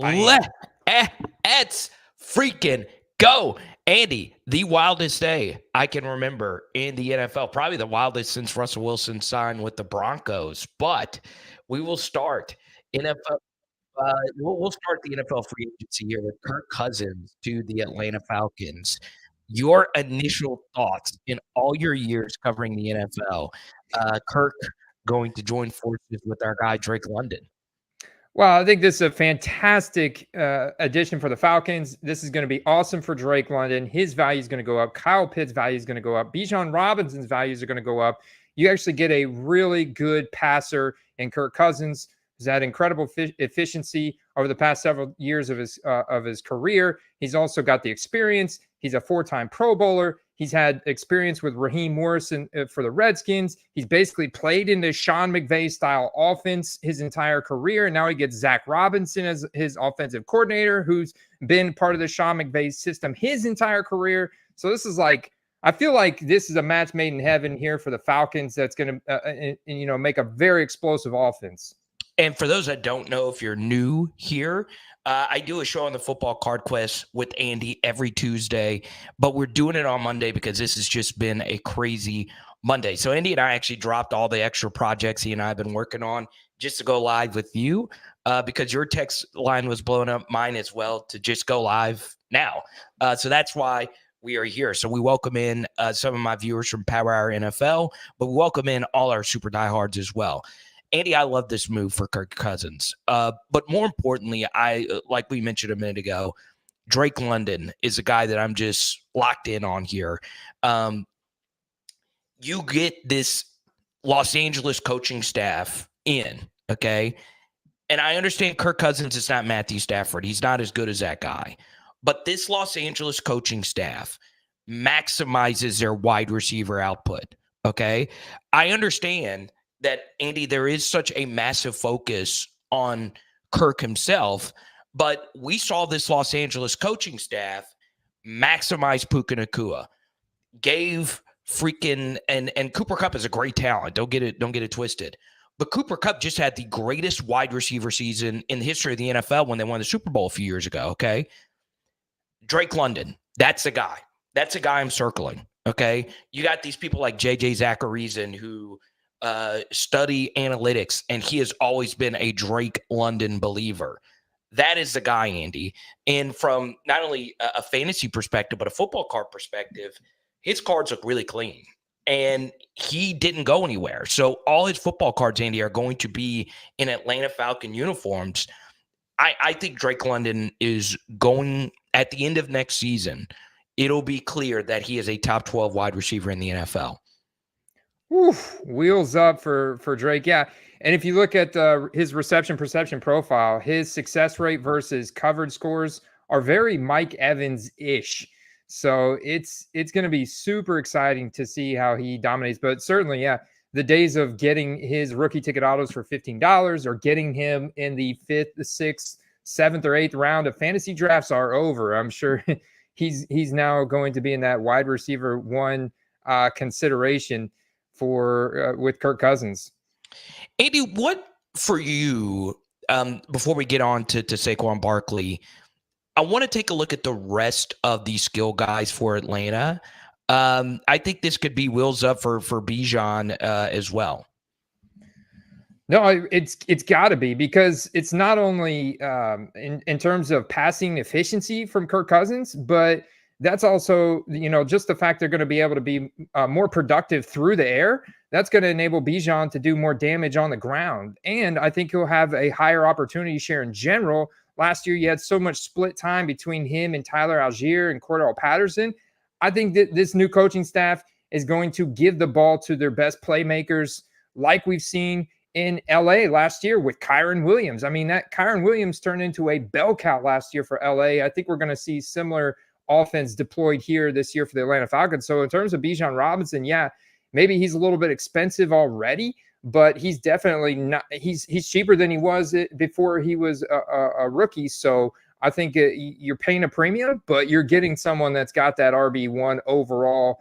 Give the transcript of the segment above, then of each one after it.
I am. Let's freaking go. Andy, the wildest day I can remember in the NFL, probably the wildest since Russell Wilson signed with the Broncos. But we will start NFL. We'll start the NFL free agency here with Kirk Cousins to the Atlanta Falcons. Your initial thoughts in all your years covering the NFL. Kirk going to join forces with our guy Drake London. Well, I think this is a fantastic addition for the Falcons. This is going to be awesome for Drake London. His value is going to go up. Kyle Pitt's value is going to go up. Bijan Robinson's values are going to go up. You actually get a really good passer in Kirk Cousins, who's had incredible efficiency over the past several years of his career. He's also got the experience. He's a 4-time Pro Bowler. He's had experience with Raheem Morrison for the Redskins. He's basically played in the Sean McVay style offense his entire career. And now he gets Zach Robinson as his offensive coordinator, who's been part of the Sean McVay system his entire career. So this is I feel like this is a match made in heaven here for the Falcons. That's going to, make a very explosive offense. And for those that don't know, if you're new here, I do a show on the Football Card Quest with Andy every Tuesday, but we're doing it on Monday because this has just been a crazy Monday. So Andy and I actually dropped all the extra projects he and I have been working on just to go live with you because your text line was blowing up, mine as well, to just go live now. So that's why we are here. So we welcome in some of my viewers from Power Hour NFL, but we welcome in all our super diehards as well. Andy, I love this move for Kirk Cousins. But more importantly, like we mentioned a minute ago, Drake London is a guy that I'm just locked in on here. You get this Los Angeles coaching staff in, okay? And I understand Kirk Cousins is not Matthew Stafford. He's not as good as that guy. But this Los Angeles coaching staff maximizes their wide receiver output, okay? I understand that, Andy, there is such a massive focus on Kirk himself, but we saw this Los Angeles coaching staff maximize Puka Nacua, gave freaking and Cooper Kupp is a great talent. Don't get it twisted. But Cooper Kupp just had the greatest wide receiver season in the history of the NFL when they won the Super Bowl a few years ago, okay? Drake London, that's a guy. That's a guy I'm circling, okay? You got these people like J.J. Zacharyson who study analytics, and he has always been a Drake London believer. That is the guy, Andy. And from not only a fantasy perspective, but a football card perspective, his cards look really clean. And he didn't go anywhere. So all his football cards, Andy, are going to be in Atlanta Falcon uniforms. I think Drake London is going at the end of next season. It'll be clear that he is a top 12 wide receiver in the NFL. Oof, wheels up for Drake. Yeah. And if you look at his reception perception profile, his success rate versus coverage scores are very Mike Evans-ish. So it's going to be super exciting to see how he dominates. But certainly, yeah, the days of getting his rookie ticket autos for $15 or getting him in the 5th, 6th, 7th, or 8th round of fantasy drafts are over. I'm sure he's now going to be in that wide receiver one consideration for with Kirk Cousins. Andy, what for you, before we get on to SAQUON Barkley, I want to take a look at the rest of these skill guys for Atlanta. I think this could be wheels up for Bijan as well. No, it's got to be, because it's not only in terms of passing efficiency from Kirk Cousins, but that's also, just the fact they're going to be able to be more productive through the air. That's going to enable Bijan to do more damage on the ground. And I think he'll have a higher opportunity share in general. Last year, you had so much split time between him and Tyler Algier and Cordell Patterson. I think that this new coaching staff is going to give the ball to their best playmakers, like we've seen in LA last year with Kyren Williams. I mean, that Kyren Williams turned into a bell cow last year for LA. I think we're going to see similar offense deployed here this year for the Atlanta Falcons. So in terms of Bijan Robinson, yeah, maybe he's a little bit expensive already, but he's definitely not. He's cheaper than he was before he was a rookie. So I think you're paying a premium, but you're getting someone that's got that RB1 overall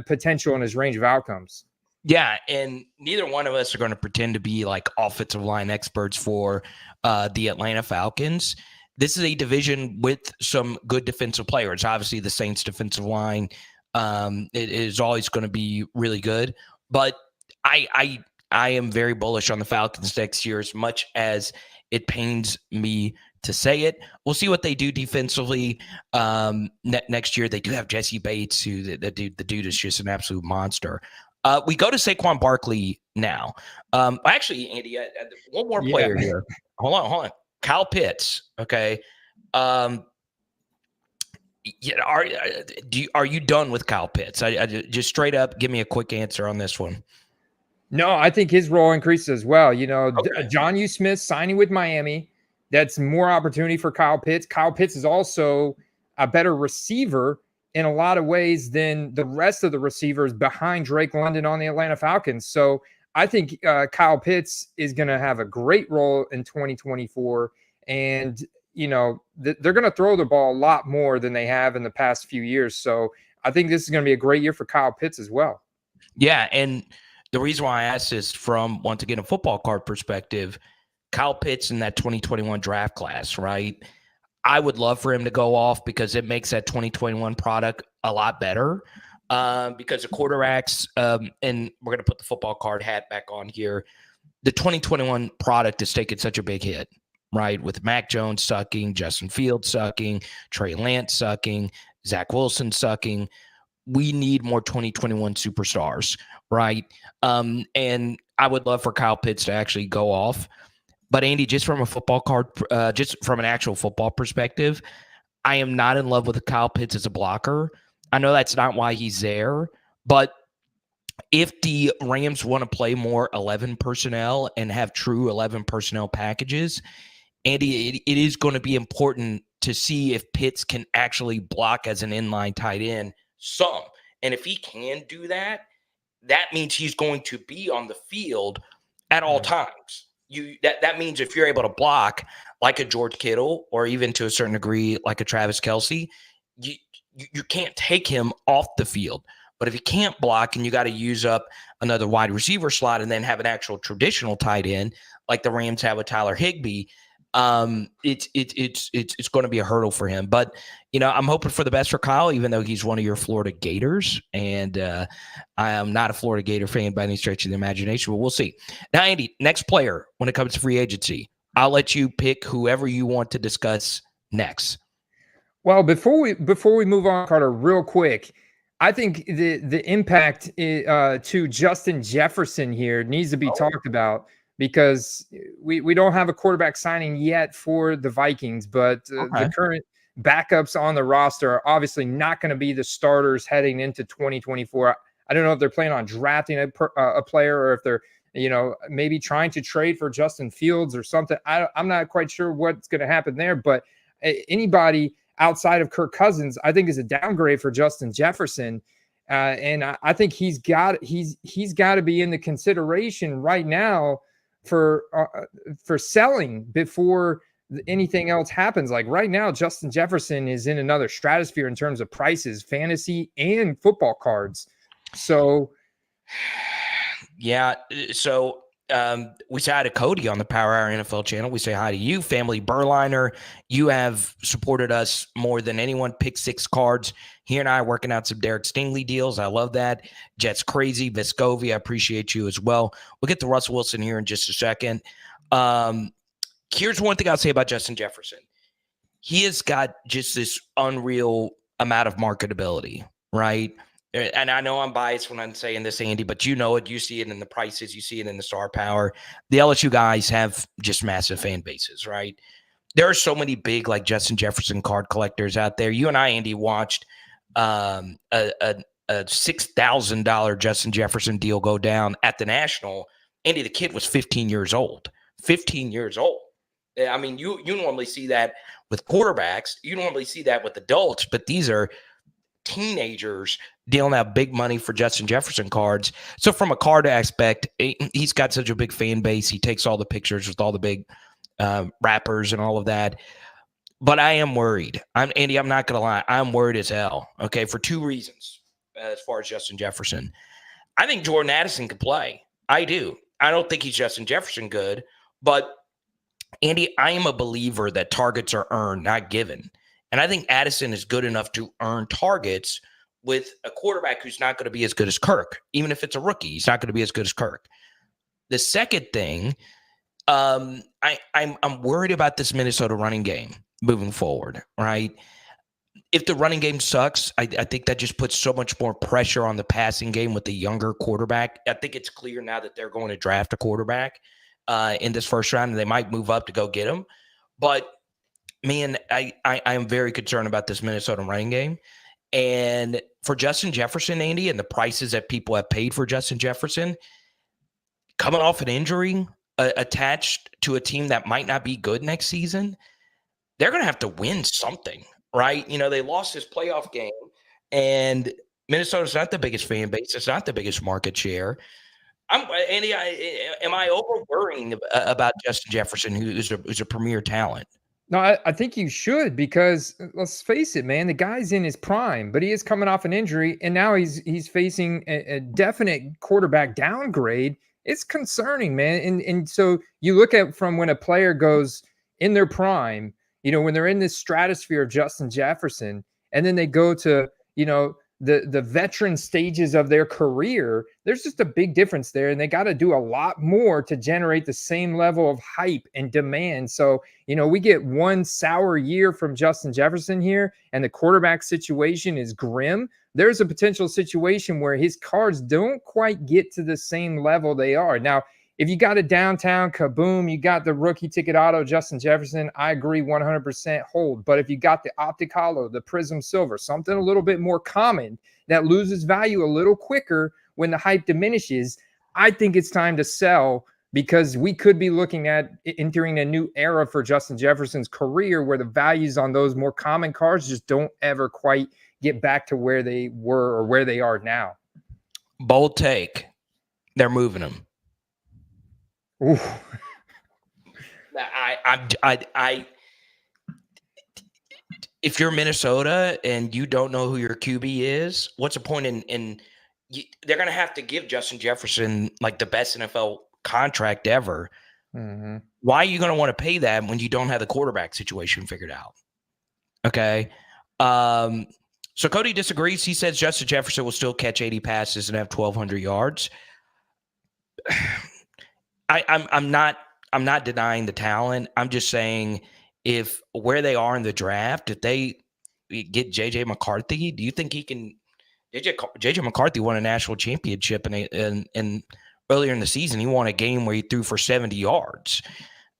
potential in his range of outcomes. Yeah, and neither one of us are going to pretend to be like offensive line experts for the Atlanta Falcons. this is a division with some good defensive players. Obviously, the Saints defensive line it is always going to be really good, but I am very bullish on the Falcons next year, as much as it pains me to say it. We'll see what they do defensively next year. They do have Jesse Bates, who the dude is just an absolute monster. We go to Saquon Barkley now. Actually, Andy, one more player here. Hold on. Kyle Pitts. Okay. Are you done with Kyle Pitts? I just straight up give me a quick answer on this one. No, I think his role increases as well. Okay. John U. Smith signing with Miami, that's more opportunity for Kyle Pitts. Kyle Pitts is also a better receiver in a lot of ways than the rest of the receivers behind Drake London on the Atlanta Falcons. So I think Kyle Pitts is going to have a great role in 2024. And, they're going to throw the ball a lot more than they have in the past few years. So I think this is going to be a great year for Kyle Pitts as well. Yeah, and the reason why I asked this from, once again, a football card perspective, Kyle Pitts in that 2021 draft class, right? I would love for him to go off because it makes that 2021 product a lot better because the quarterbacks, and we're going to put the football card hat back on here, the 2021 product is taking such a big hit, right? With Mac Jones sucking, Justin Fields sucking, Trey Lance sucking, Zach Wilson sucking. We need more 2021 superstars, right? And I would love for Kyle Pitts to actually go off. But Andy, just from a football card, just from an actual football perspective, I am not in love with Kyle Pitts as a blocker. I know that's not why he's there, but if the Rams want to play more 11 personnel and have true 11 personnel packages, Andy, it is going to be important to see if Pitts can actually block as an inline tight end some. And if he can do that, that means he's going to be on the field at all times. That means if you're able to block like a George Kittle or even to a certain degree like a Travis Kelce, you can't take him off the field. But if you can't block and you got to use up another wide receiver slot and then have an actual traditional tight end like the Rams have with Tyler Higbee, it's going to be a hurdle for him. But I'm hoping for the best for Kyle, even though he's one of your Florida Gators, and I am not a Florida Gator fan by any stretch of the imagination, but we'll see. Now, Andy, next player when it comes to free agency, I'll let you pick whoever you want to discuss next. Well, before we move on, Carter, real quick, I think the impact to Justin Jefferson here needs to be talked about, because we don't have a quarterback signing yet for the Vikings, but the current backups on the roster are obviously not going to be the starters heading into 2024. I don't know if they're planning on drafting a player or if they're, maybe trying to trade for Justin Fields or something. I'm not quite sure what's going to happen there, but anybody outside of Kirk Cousins, I think, is a downgrade for Justin Jefferson. And I think he's got to be in the consideration right now for selling before anything else happens. Like right now, Justin Jefferson is in another stratosphere in terms of prices, fantasy and football cards. So, yeah. So we say hi to Cody on the Power Hour NFL channel. We say hi to you, Family Burliner. You have supported us more than anyone. Pick six cards. He and I are working out some Derek Stingley deals. I love that. Jets Crazy, Vescovi, I appreciate you as well. We'll get to Russell Wilson here in just a second. Here's one thing I'll say about Justin Jefferson. He has got just this unreal amount of marketability, right? And I know I'm biased when I'm saying this, Andy, but you know it. You see it in the prices. You see it in the star power. The LSU guys have just massive fan bases, right? There are so many big, like Justin Jefferson card collectors out there. You and I, Andy, watched a $6,000 Justin Jefferson deal go down at the National. Andy, the kid was 15 years old. 15 years old. I mean, you normally see that with quarterbacks. You normally see that with adults, but these are teenagers dealing out big money for Justin Jefferson cards. So from a card aspect, he's got such a big fan base. He takes all the pictures with all the big rappers and all of that. But I am worried. Andy, I'm not going to lie. I'm worried as hell, okay, for two reasons as far as Justin Jefferson. I think Jordan Addison could play. I do. I don't think he's Justin Jefferson good, but Andy, I am a believer that targets are earned, not given. And I think Addison is good enough to earn targets with a quarterback who's not going to be as good as Kirk. Even if it's a rookie, he's not going to be as good as Kirk. The second thing, I'm worried about this Minnesota running game moving forward, right? If the running game sucks, I think that just puts so much more pressure on the passing game with the younger quarterback. I think it's clear now that they're going to draft a quarterback in this first round, and they might move up to go get him. But, man, I am very concerned about this Minnesota running game. And for Justin Jefferson, Andy, and the prices that people have paid for Justin Jefferson, coming off an injury attached to a team that might not be good next season, they're going to have to win something, right? You know, they lost this playoff game, and Minnesota's not the biggest fan base. It's not the biggest market share. Andy, am I over-worrying about Justin Jefferson, who's a premier talent? No, I think you should, because let's face it, man, the guy's in his prime, but he is coming off an injury, and now he's facing a definite quarterback downgrade. It's concerning, man. And so you look at from when a player goes in their prime, you know, when they're in this stratosphere of Justin Jefferson, and then they go to, you know, the veteran stages of their career, there's just a big difference there, and they got to do a lot more to generate the same level of hype and demand. So, you know, we get one sour year from Justin Jefferson here, and the quarterback situation is grim. There's a potential situation where his cards don't quite get to the same level they are now. If you got a downtown kaboom, you got the rookie ticket auto Justin Jefferson, I agree 100% hold. But if you got the optic hollow, the prism silver, something a little bit more common that loses value a little quicker when the hype diminishes, I think it's time to sell, because we could be looking at entering a new era for Justin Jefferson's career where the values on those more common cards just don't ever quite get back to where they were or where they are now. Bold take. They're moving them. Ooh. If you're Minnesota and you don't know who your QB is, what's the point they're going to have to give Justin Jefferson like the best NFL contract ever. Mm-hmm. Why are you going to want to pay that when you don't have the quarterback situation figured out? Okay. So Cody disagrees. He says Justin Jefferson will still catch 80 passes and have 1,200 yards. I'm not denying the talent. I'm just saying, if where they are in the draft, if they get JJ McCarthy, do you think he can? JJ McCarthy won a national championship, and earlier in the season he won a game where he threw for 70 yards.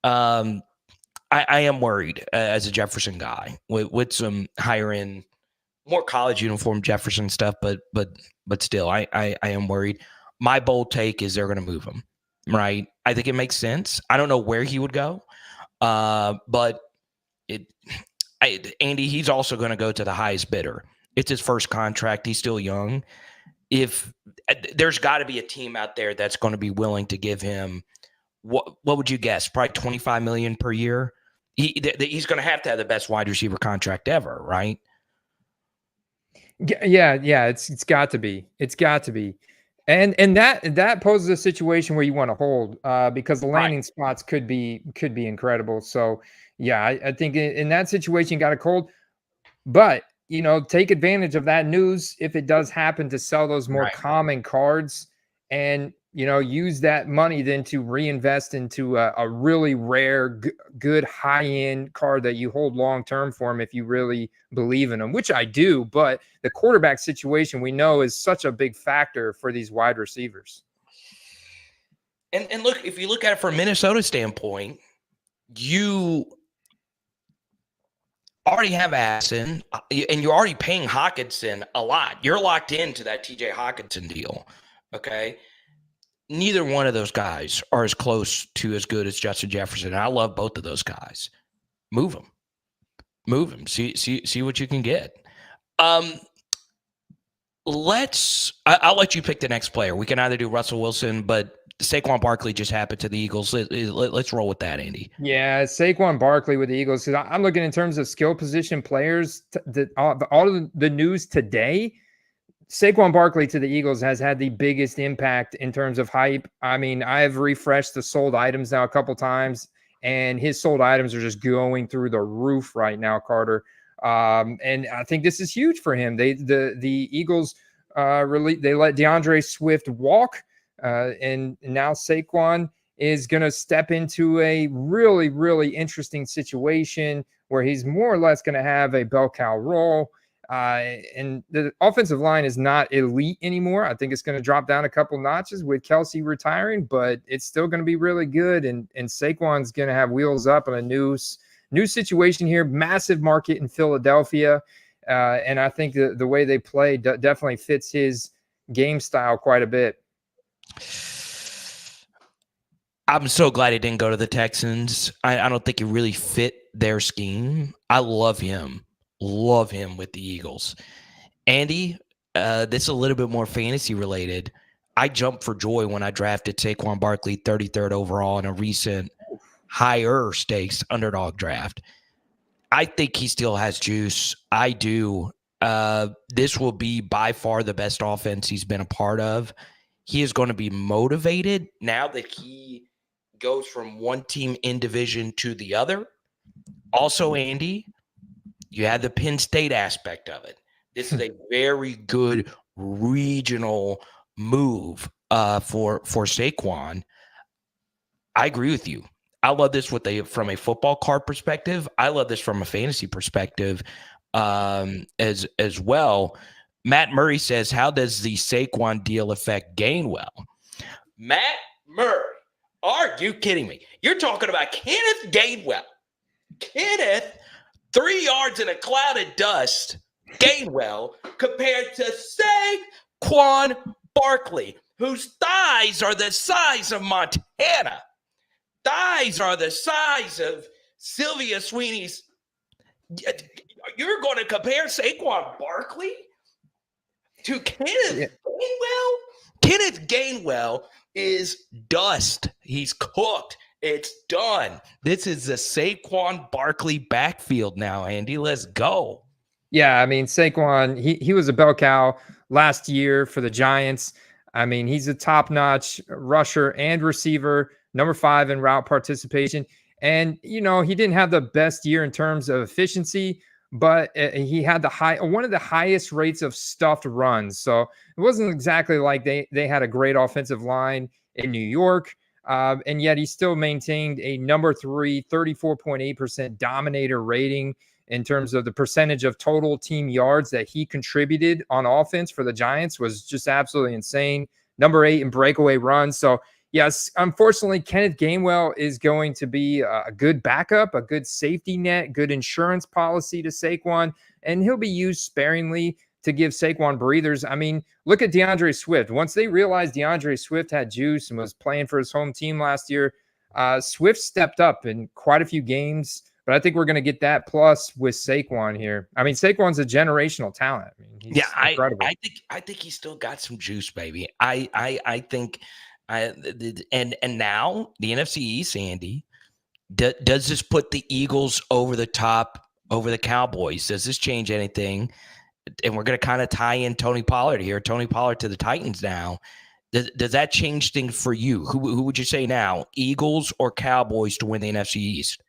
I am worried as a Jefferson guy with some higher end, more college uniform Jefferson stuff, but still, I am worried. My bold take is they're going to move him. Right. I think it makes sense. I don't know where he would go. But Andy, he's also going to go to the highest bidder. It's his first contract. He's still young. If there's got to be a team out there that's going to be willing to give him, what would you guess? Probably $25 million per year. He's going to have the best wide receiver contract ever, right? Yeah. It's got to be. It's got to be. And that poses a situation where you want to hold, because the landing spots could be incredible. So yeah, I think in that situation you got to hold, but you know, take advantage of that news if it does happen to sell those more common cards, and you know, use that money then to reinvest into a really rare, good high-end card that you hold long-term for them if you really believe in them, which I do. But the quarterback situation we know is such a big factor for these wide receivers. And look, if you look at it from a Minnesota standpoint, you already have Addison, and you're already paying Hockenson a lot. You're locked into that TJ Hockenson deal, okay? Neither one of those guys are as close to as good as Justin Jefferson. I love both of those guys. Move them. See what you can get. I'll let you pick the next player. We can either do Russell Wilson, but SAQUON Barkley just happened to the Eagles. Let's roll with that, Andy. Yeah, SAQUON Barkley with the Eagles. Because I'm looking in terms of skill position players. All of the news today, SAQUON Barkley to the Eagles has had the biggest impact in terms of hype. I mean, I've refreshed the sold items now a couple times, and his sold items are just going through the roof right now, Carter. And I think this is huge for him. The Eagles they let DeAndre Swift walk, and now Saquon is going to step into a really, really interesting situation where he's more or less going to have a bell cow role. And the offensive line is not elite anymore. I think it's going to drop down a couple notches with Kelsey retiring, but it's still going to be really good. And Saquon's going to have wheels up on a new situation here. Massive market in Philadelphia. And I think the way they play definitely fits his game style quite a bit. I'm so glad he didn't go to the Texans. I don't think he really fit their scheme. I love him. Love him with the Eagles. Andy, this is a little bit more fantasy related. I jumped for joy when I drafted Saquon Barkley 33rd overall in a recent higher stakes underdog draft. I think he still has juice. I do. This will be by far the best offense he's been a part of. He is going to be motivated now that he goes from one team in division to the other. Also, Andy, you had the Penn State aspect of it. This is a very good regional move for Saquon. I agree with you. I love this from a football card perspective. I love this from a fantasy perspective as well. Matt Murray says, how does the Saquon deal affect Gainwell? Matt Murray, are you kidding me? You're talking about Kenneth Gainwell. Kenneth, 3 yards in a cloud of dust, Gainwell, compared to SAQUON Barkley, whose thighs are the size of Montana. Thighs are the size of Sylvia Sweeney's. You're going to compare Saquon Barkley to Kenneth Gainwell? Kenneth Gainwell is dust. He's cooked. It's done. This is the Saquon Barkley backfield now, Andy. Let's go. Yeah, I mean, Saquon, he was a bell cow last year for the Giants. I mean, he's a top-notch rusher and receiver, number 5 in route participation. And, you know, he didn't have the best year in terms of efficiency, but he had one of the highest rates of stuffed runs. So it wasn't exactly like they had a great offensive line in New York. And yet he still maintained a number 3, 34.8% dominator rating in terms of the percentage of total team yards that he contributed on offense for the Giants was just absolutely insane. Number 8 in breakaway runs. So yes, unfortunately, Kenneth Gainwell is going to be a good backup, a good safety net, good insurance policy to Saquon, and he'll be used sparingly to give Saquon breathers. I mean, look at DeAndre Swift. Once they realized DeAndre Swift had juice and was playing for his home team last year, Swift stepped up in quite a few games. But I think we're going to get that plus with Saquon here. I mean, Saquon's a generational talent. I mean, he's incredible. I think he's still got some juice, baby. I think, and now the NFC East, Andy, does this put the Eagles over the top over the Cowboys? Does this change anything? And we're going to kind of tie in Tony Pollard here. Tony Pollard to the Titans now. Does that change things for you? Who would you say now, Eagles or Cowboys to win the NFC East?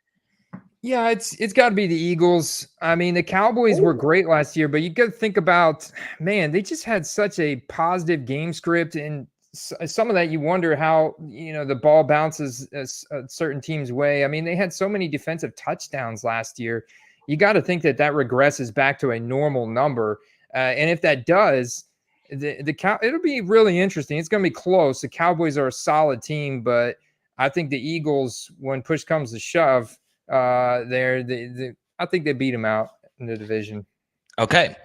Yeah, it's got to be the Eagles. I mean, the Cowboys were great last year, but you got to think about, man, they just had such a positive game script, and some of that you wonder how, you know, the ball bounces a certain team's way. I mean, they had so many defensive touchdowns last year. You got to think that regresses back to a normal number, and if that does, it'll be really interesting. It's going to be close. The Cowboys are a solid team, but I think the Eagles, when push comes to shove, I think they beat him out in the division. Okay.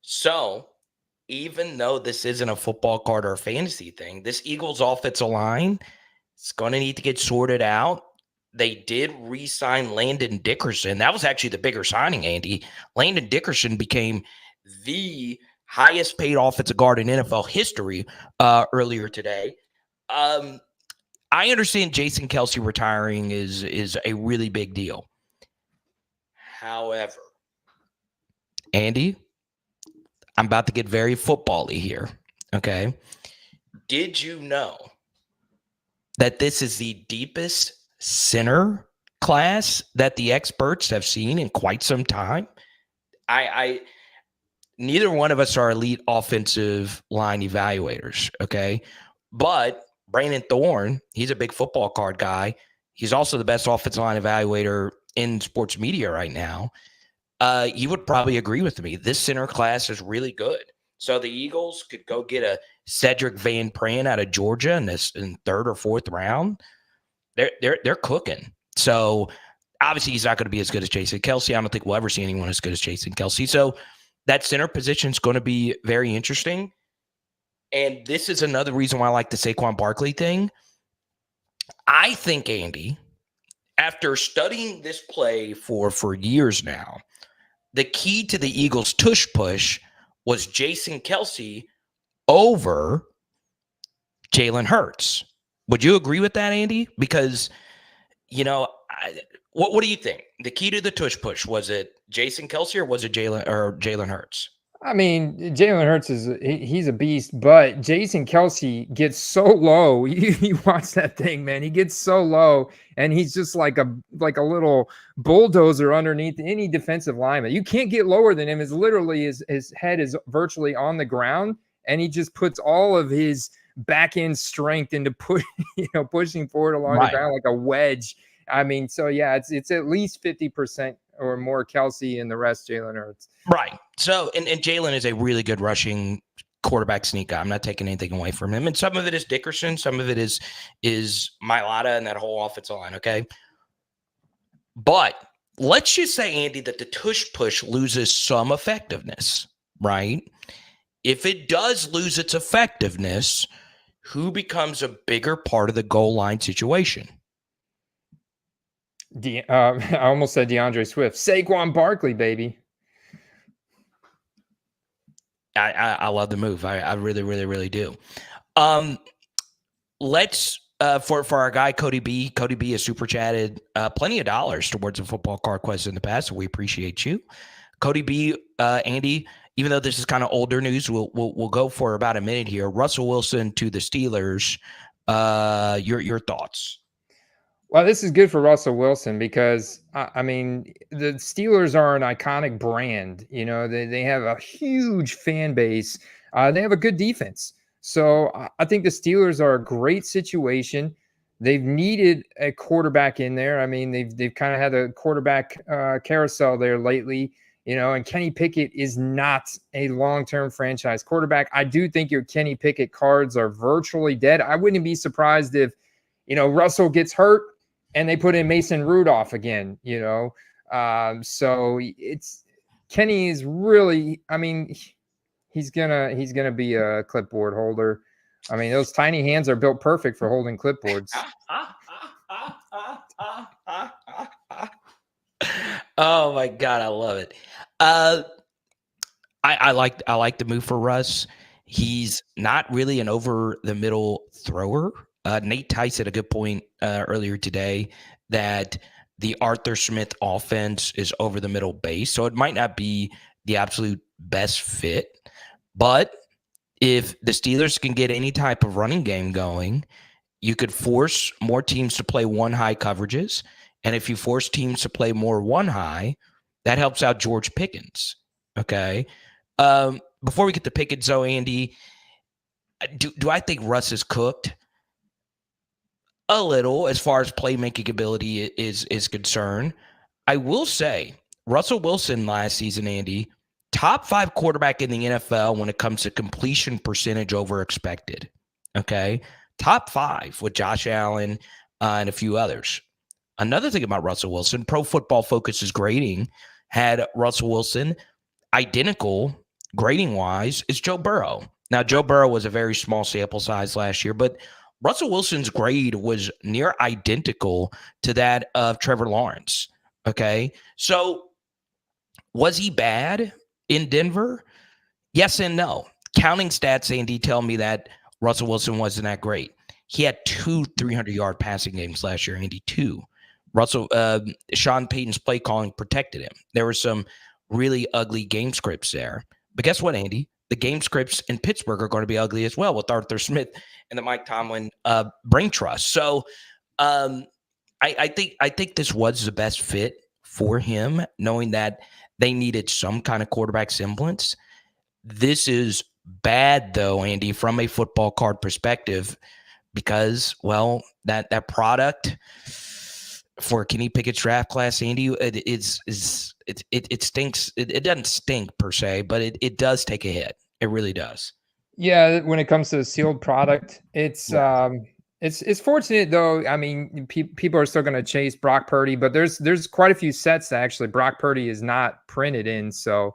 So even though this isn't a football card or a fantasy thing, this Eagles offensive line is going to need to get sorted out. They did re-sign Landon Dickerson. That was actually the bigger signing, Andy. Landon Dickerson became the highest paid offensive guard in NFL history earlier today. I understand Jason Kelsey retiring is a really big deal. However, Andy, I'm about to get very football-y here, okay? Did you know that this is the deepest center class that the experts have seen in quite some time. I neither one of us are elite offensive line evaluators, okay? But Brandon Thorne, he's a big football card guy. He's also the best offensive line evaluator in sports media right now. You would probably agree with me. This center class is really good. So the Eagles could go get a Cedric Van Pran out of Georgia in third or fourth round. They're cooking. So obviously he's not going to be as good as Jason Kelce. I don't think we'll ever see anyone as good as Jason Kelce. So that center position is going to be very interesting. And this is another reason why I like the Saquon Barkley thing. I think, Andy, after studying this play for years now, the key to the Eagles' tush push was Jason Kelce over Jalen Hurts. Would you agree with that, Andy? Because, what do you think? The key to the tush push, was it Jason Kelce or was it Jalen Hurts? I mean, Jalen Hurts he's a beast, but Jason Kelce gets so low. You watch that thing, man. He gets so low, and he's just like a little bulldozer underneath any defensive lineman. You can't get lower than him. Is literally his head is virtually on the ground, and he just puts all of his back end strength into pushing forward along the ground like a wedge. I mean, so yeah, it's at least 50% or more Kelce and the rest Jalen Hurts. Right. So, and Jalen is a really good rushing quarterback sneak guy. I'm not taking anything away from him. And some of it is Dickerson. Some of it is Mailata and that whole offensive line. Okay. But let's just say, Andy, that the tush push loses some effectiveness, right? If it does lose its effectiveness, who becomes a bigger part of the goal line situation? I almost said DeAndre Swift. Saquon Barkley, baby. I love the move. I really, really, really do. Let's for our guy Cody B. Cody B has super chatted plenty of dollars towards a football card quest in the past, so we appreciate you, Cody B. Andy. Even though this is kind of older news, we'll go for about a minute here. Russell Wilson to the Steelers. Your thoughts? Well, this is good for Russell Wilson because, I mean, the Steelers are an iconic brand. They have a huge fan base. They have a good defense. So I think the Steelers are a great situation. They've needed a quarterback in there. I mean, they've kind of had a quarterback carousel there lately, and Kenny Pickett is not a long-term franchise quarterback. I do think your Kenny Pickett cards are virtually dead. I wouldn't be surprised if, Russell gets hurt and they put in Mason Rudolph again, so Kenny is really, I mean, he's gonna be a clipboard holder. I mean, those tiny hands are built perfect for holding clipboards. Oh my God, I love it. I like the move for Russ. He's not really an over the middle thrower. Nate Tice had a good point earlier today that the Arthur Smith offense is over the middle base, so it might not be the absolute best fit. But if the Steelers can get any type of running game going, you could force more teams to play one high coverages. And if you force teams to play more one high, that helps out George Pickens. Okay. Before we get to Pickens, though, Andy, do I think Russ is cooked? A little, as far as playmaking ability is concerned. I will say Russell Wilson last season, Andy, top 5 quarterback in the NFL when it comes to completion percentage over expected. Okay. Top 5 with Josh Allen and a few others. Another thing about Russell Wilson, Pro Football Focus's grading had Russell Wilson identical grading wise as Joe Burrow. Now, Joe Burrow was a very small sample size last year, but Russell Wilson's grade was near identical to that of Trevor Lawrence. Okay. So was he bad in Denver? Yes and no. Counting stats, Andy, tell me that Russell Wilson wasn't that great. He had 2 300-yard passing games last year, Andy, 2. Sean Payton's play calling protected him. There were some really ugly game scripts there. But guess what, Andy? The game scripts in Pittsburgh are going to be ugly as well with Arthur Smith and the Mike Tomlin brain trust. So I think this was the best fit for him, knowing that they needed some kind of quarterback semblance. This is bad, though, Andy, from a football card perspective, because, well, that product for Kenny Pickett's draft class, Andy, it stinks. It doesn't stink per se, but it does take a hit. It really does. Yeah, when it comes to the sealed product, it's fortunate though. I mean, people are still going to chase Brock Purdy, but there's quite a few sets that actually Brock Purdy is not printed in. So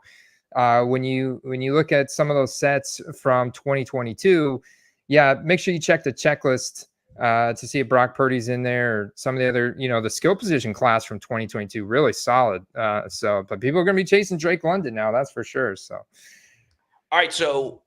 when you look at some of those sets from 2022, yeah, make sure you check the checklist to see if Brock Purdy's in there, or some of the other, the skill position class from 2022, really solid. But people are going to be chasing Drake London now, that's for sure. So, all right, so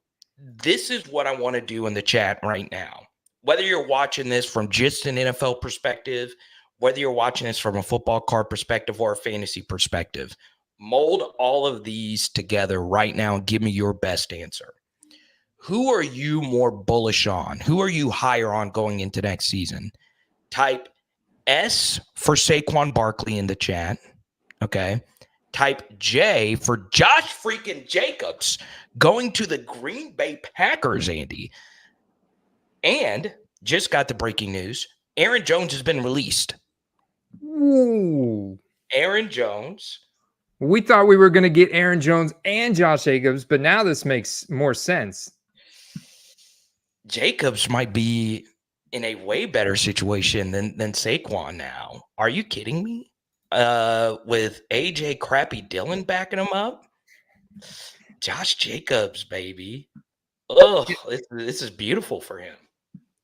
this is what I want to do in the chat right now. Whether you're watching this from just an NFL perspective, whether you're watching this from a football card perspective or a fantasy perspective, mold all of these together right now and give me your best answer. Who are you more bullish on? Who are you higher on going into next season? Type S for Saquon Barkley in the chat. Okay. Type J for Josh freaking Jacobs going to the Green Bay Packers, Andy. And just got the breaking news. Aaron Jones has been released. Ooh. Aaron Jones. We thought we were going to get Aaron Jones and Josh Jacobs, but now this makes more sense. Jacobs might be in a way better situation than Saquon now. Are you kidding me? With AJ Crappy Dillon backing him up? Josh Jacobs, baby. Oh, this is beautiful for him.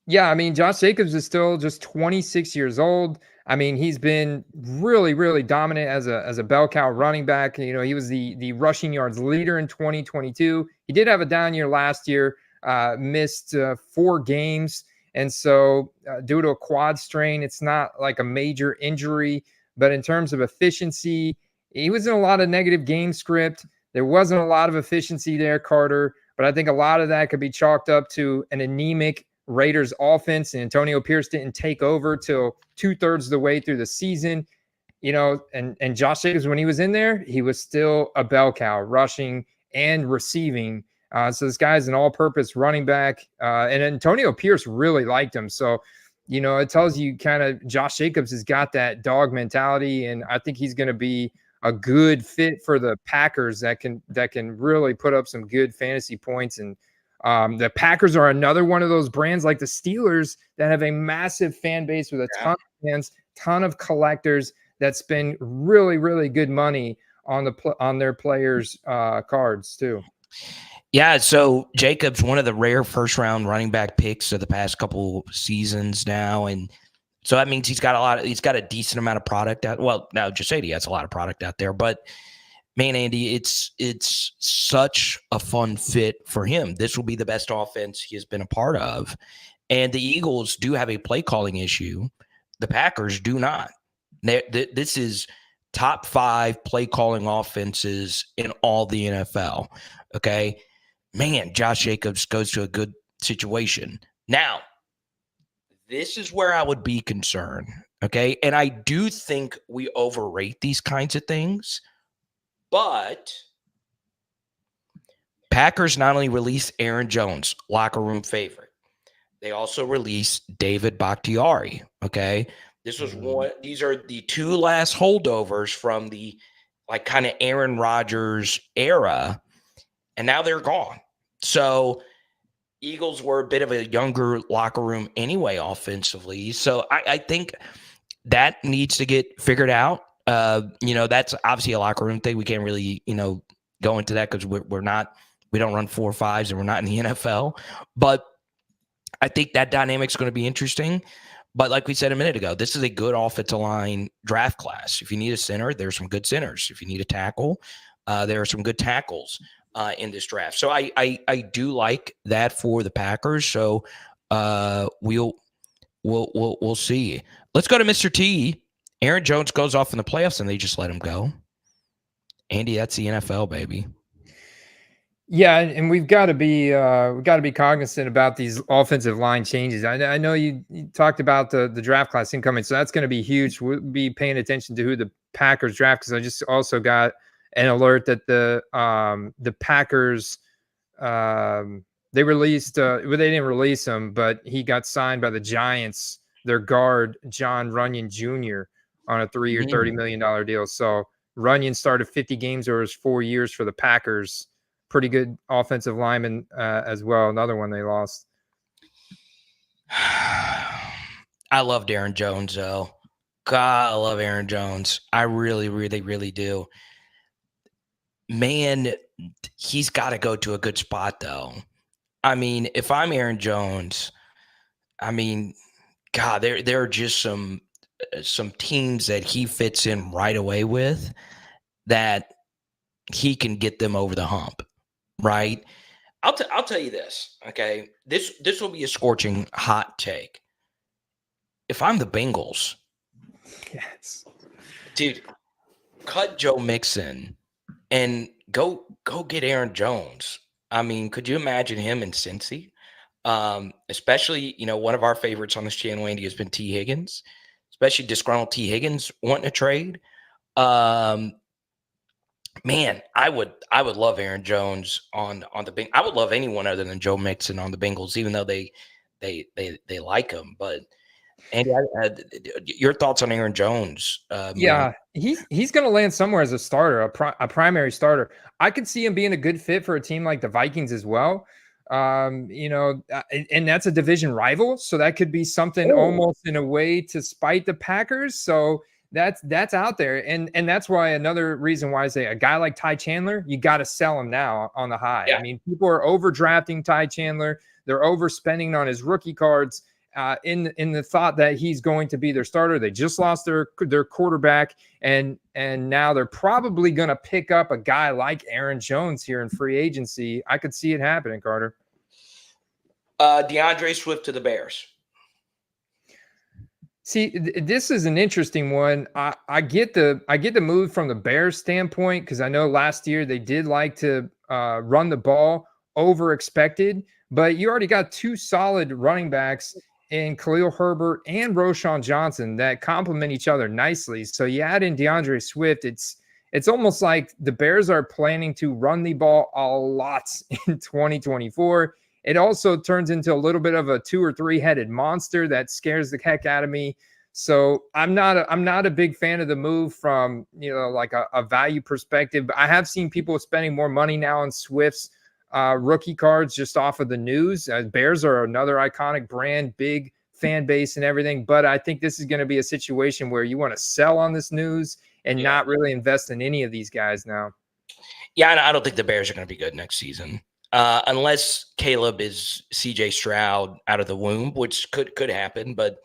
Yeah, I mean, Josh Jacobs is still just 26 years old. I mean, he's been really, really dominant as a bell cow running back. He was the rushing yards leader in 2022. He did have a down year last year, missed 4 games. And so due to a quad strain, it's not like a major injury. But in terms of efficiency, he was in a lot of negative game script. There wasn't a lot of efficiency there, Carter. But I think a lot of that could be chalked up to an anemic Raiders offense, and Antonio Pierce didn't take over till 2/3 of the way through the season. And Josh Jacobs, when he was in there, he was still a bell cow, rushing and receiving. So this guy's an all-purpose running back, and Antonio Pierce really liked him. So, it tells you kind of Josh Jacobs has got that dog mentality, and I think he's going to be a good fit for the Packers that can really put up some good fantasy points. And the Packers are another one of those brands like the Steelers that have a massive fan base with a ton of fans, ton of collectors that spend really, really good money on their players' cards too. Yeah, so Jacobs, one of the rare first-round running back picks of the past couple seasons now, and so that means he's got a decent amount of product out. Well, now just say he has a lot of product out there, but man, Andy, it's such a fun fit for him. This will be the best offense he has been a part of, and the Eagles do have a play calling issue. The Packers do not. This is top 5 play calling offenses in all the NFL. Okay. Man, Josh Jacobs goes to a good situation. Now, this is where I would be concerned, okay? And I do think we overrate these kinds of things, but Packers not only released Aaron Jones, locker room favorite, they also released David Bakhtiari, okay? These are the 2 last holdovers from the kind of Aaron Rodgers era, and now they're gone. So Eagles were a bit of a younger locker room anyway offensively. So I think that needs to get figured out. That's obviously a locker room thing. We can't really, go into that because we don't run 4-5s and we're not in the NFL. But I think that dynamic's going to be interesting. But like we said a minute ago, this is a good offensive line draft class. If you need a center, there's some good centers. If you need a tackle, there are some good tackles in this draft. So I do like that for the Packers. So we'll see. Let's go to Mr. T. Aaron Jones goes off in the playoffs and they just let him go. Andy, that's the NFL, baby. Yeah, and we've got to be cognizant about these offensive line changes. I know you talked about the draft class incoming, so that's going to be huge. We'll be paying attention to who the Packers draft, because I just also got an alert that the Packers, they released well, they didn't release him, but he got signed by the Giants, their guard John Runyon Jr. on a 3-year, $30 million deal. So Runyon started 50 games over his 4 years for the Packers. Pretty good offensive lineman as well. Another one they lost. I love Aaron Jones, though. God, I love Aaron Jones. I really, really, really do. Man, he's got to go to a good spot, though. I mean, if I'm Aaron Jones, I mean, God, there are just some teams that he fits in right away with that he can get them over the hump, right? I'll tell you this, okay? This will be a scorching hot take. If I'm the Bengals, Yes, dude, cut Joe Mixon and go get Aaron Jones. I mean, could you imagine him in Cincy? Especially, one of our favorites on this channel, Andy, has been T. Higgins, especially disgruntled T. Higgins wanting a trade. Man, I would love Aaron Jones on the Bengals. I would love anyone other than Joe Mixon on the Bengals, even though they like him. But Andy, your thoughts on Aaron Jones? yeah, he's going to land somewhere as a starter, a primary starter. I could see him being a good fit for a team like the Vikings as well. And that's a division rival, so that could be something almost in a way to spite the Packers. So that's out there, and that's why another reason why I say a guy like Ty Chandler, you got to sell him now on the high. Yeah. I mean, people are overdrafting Ty Chandler, they're overspending on his rookie cards. In the thought that he's going to be their starter. They just lost their quarterback, and now they're probably going to pick up a guy like Aaron Jones here in free agency. I could see it happening, Carter. DeAndre Swift to the Bears. See, this is an interesting one. I get the move from the Bears standpoint, because I know last year they did like to run the ball over expected, but you already got two solid running backs in Khalil Herbert and Roschon Johnson that complement each other nicely. So you add in DeAndre Swift, it's almost like the Bears are planning to run the ball a lot in 2024. It also turns into a little bit of a 2 or 3 headed monster that scares the heck out of me. So I'm not a big fan of the move from, like a value perspective. I have seen people spending more money now on Swift's rookie cards just off of the news. Bears are another iconic brand, big fan base and everything. But I think this is going to be a situation where you want to sell on this news and not really invest in any of these guys now. Yeah, I don't think the Bears are going to be good next season. Unless Caleb is CJ Stroud out of the womb, which could happen, but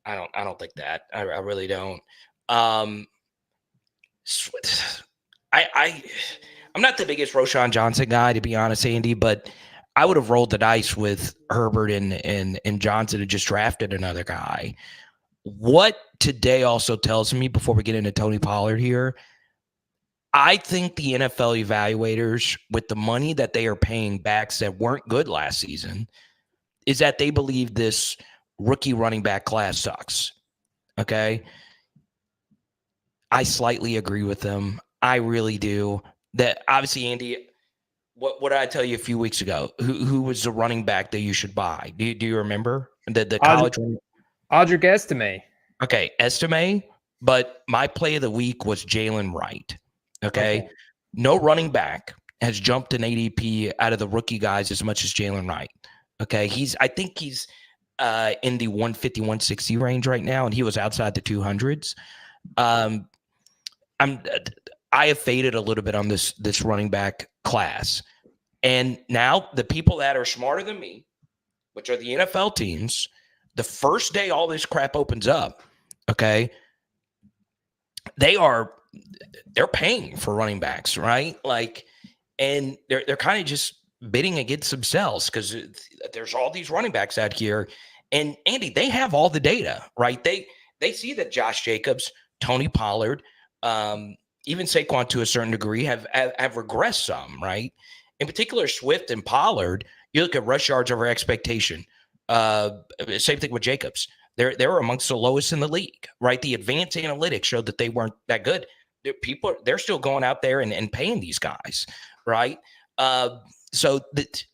I don't think that. I really don't. I'm not the biggest Roschon Johnson guy, to be honest, Andy, but I would have rolled the dice with Herbert and Johnson and just drafted another guy. What today also tells me, before we get into Tony Pollard here, I think the NFL evaluators, with the money that they are paying backs that weren't good last season, is that they believe this rookie running back class sucks. Okay? I slightly agree with them. I really do. That obviously, Andy, what did I tell you a few weeks ago? Who was the running back that you should buy? Do you remember the college? Audric Estime. Okay, Estime. But my play of the week was Jalen Wright. Okay. No running back has jumped an ADP out of the rookie guys as much as Jalen Wright. Okay. I think he's in the 150, 160 range right now, and he was outside the 200s. I have faded a little bit on this running back class. And now the people that are smarter than me, which are the NFL teams, the first day all this crap opens up, okay, they're paying for running backs, right? Like, and they're kind of just bidding against themselves because there's all these running backs out here. And Andy, they have all the data, right? They see that Josh Jacobs, Tony Pollard, even Saquon to a certain degree have regressed some, right? in particular Swift and Pollard, you look at rush yards over expectation. Same thing with Jacobs. They were amongst the lowest in the league, right? The advanced analytics showed that they weren't that good. They're still going out there and paying these guys, right? So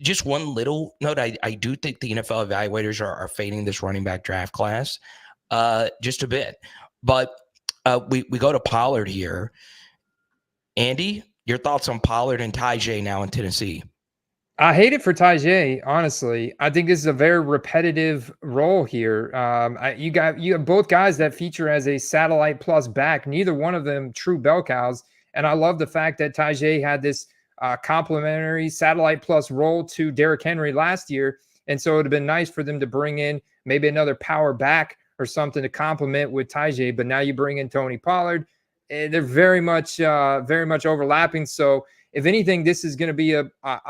just one little note, I do think the NFL evaluators are fading this running back draft class just a bit. But we go to Pollard here. Andy, your thoughts on Pollard and Tajay now in Tennessee? I hate it for Tajay, honestly. I think this is a very repetitive role here. You have both guys that feature as a satellite plus back, neither one of them true bell cows. And I love the fact that Tajay had this complimentary satellite plus role to Derrick Henry last year. And so it would have been nice for them to bring in maybe another power back or something to complement with Tajay. But now you bring in Tony Pollard. They're very much overlapping. So if anything, this is going to be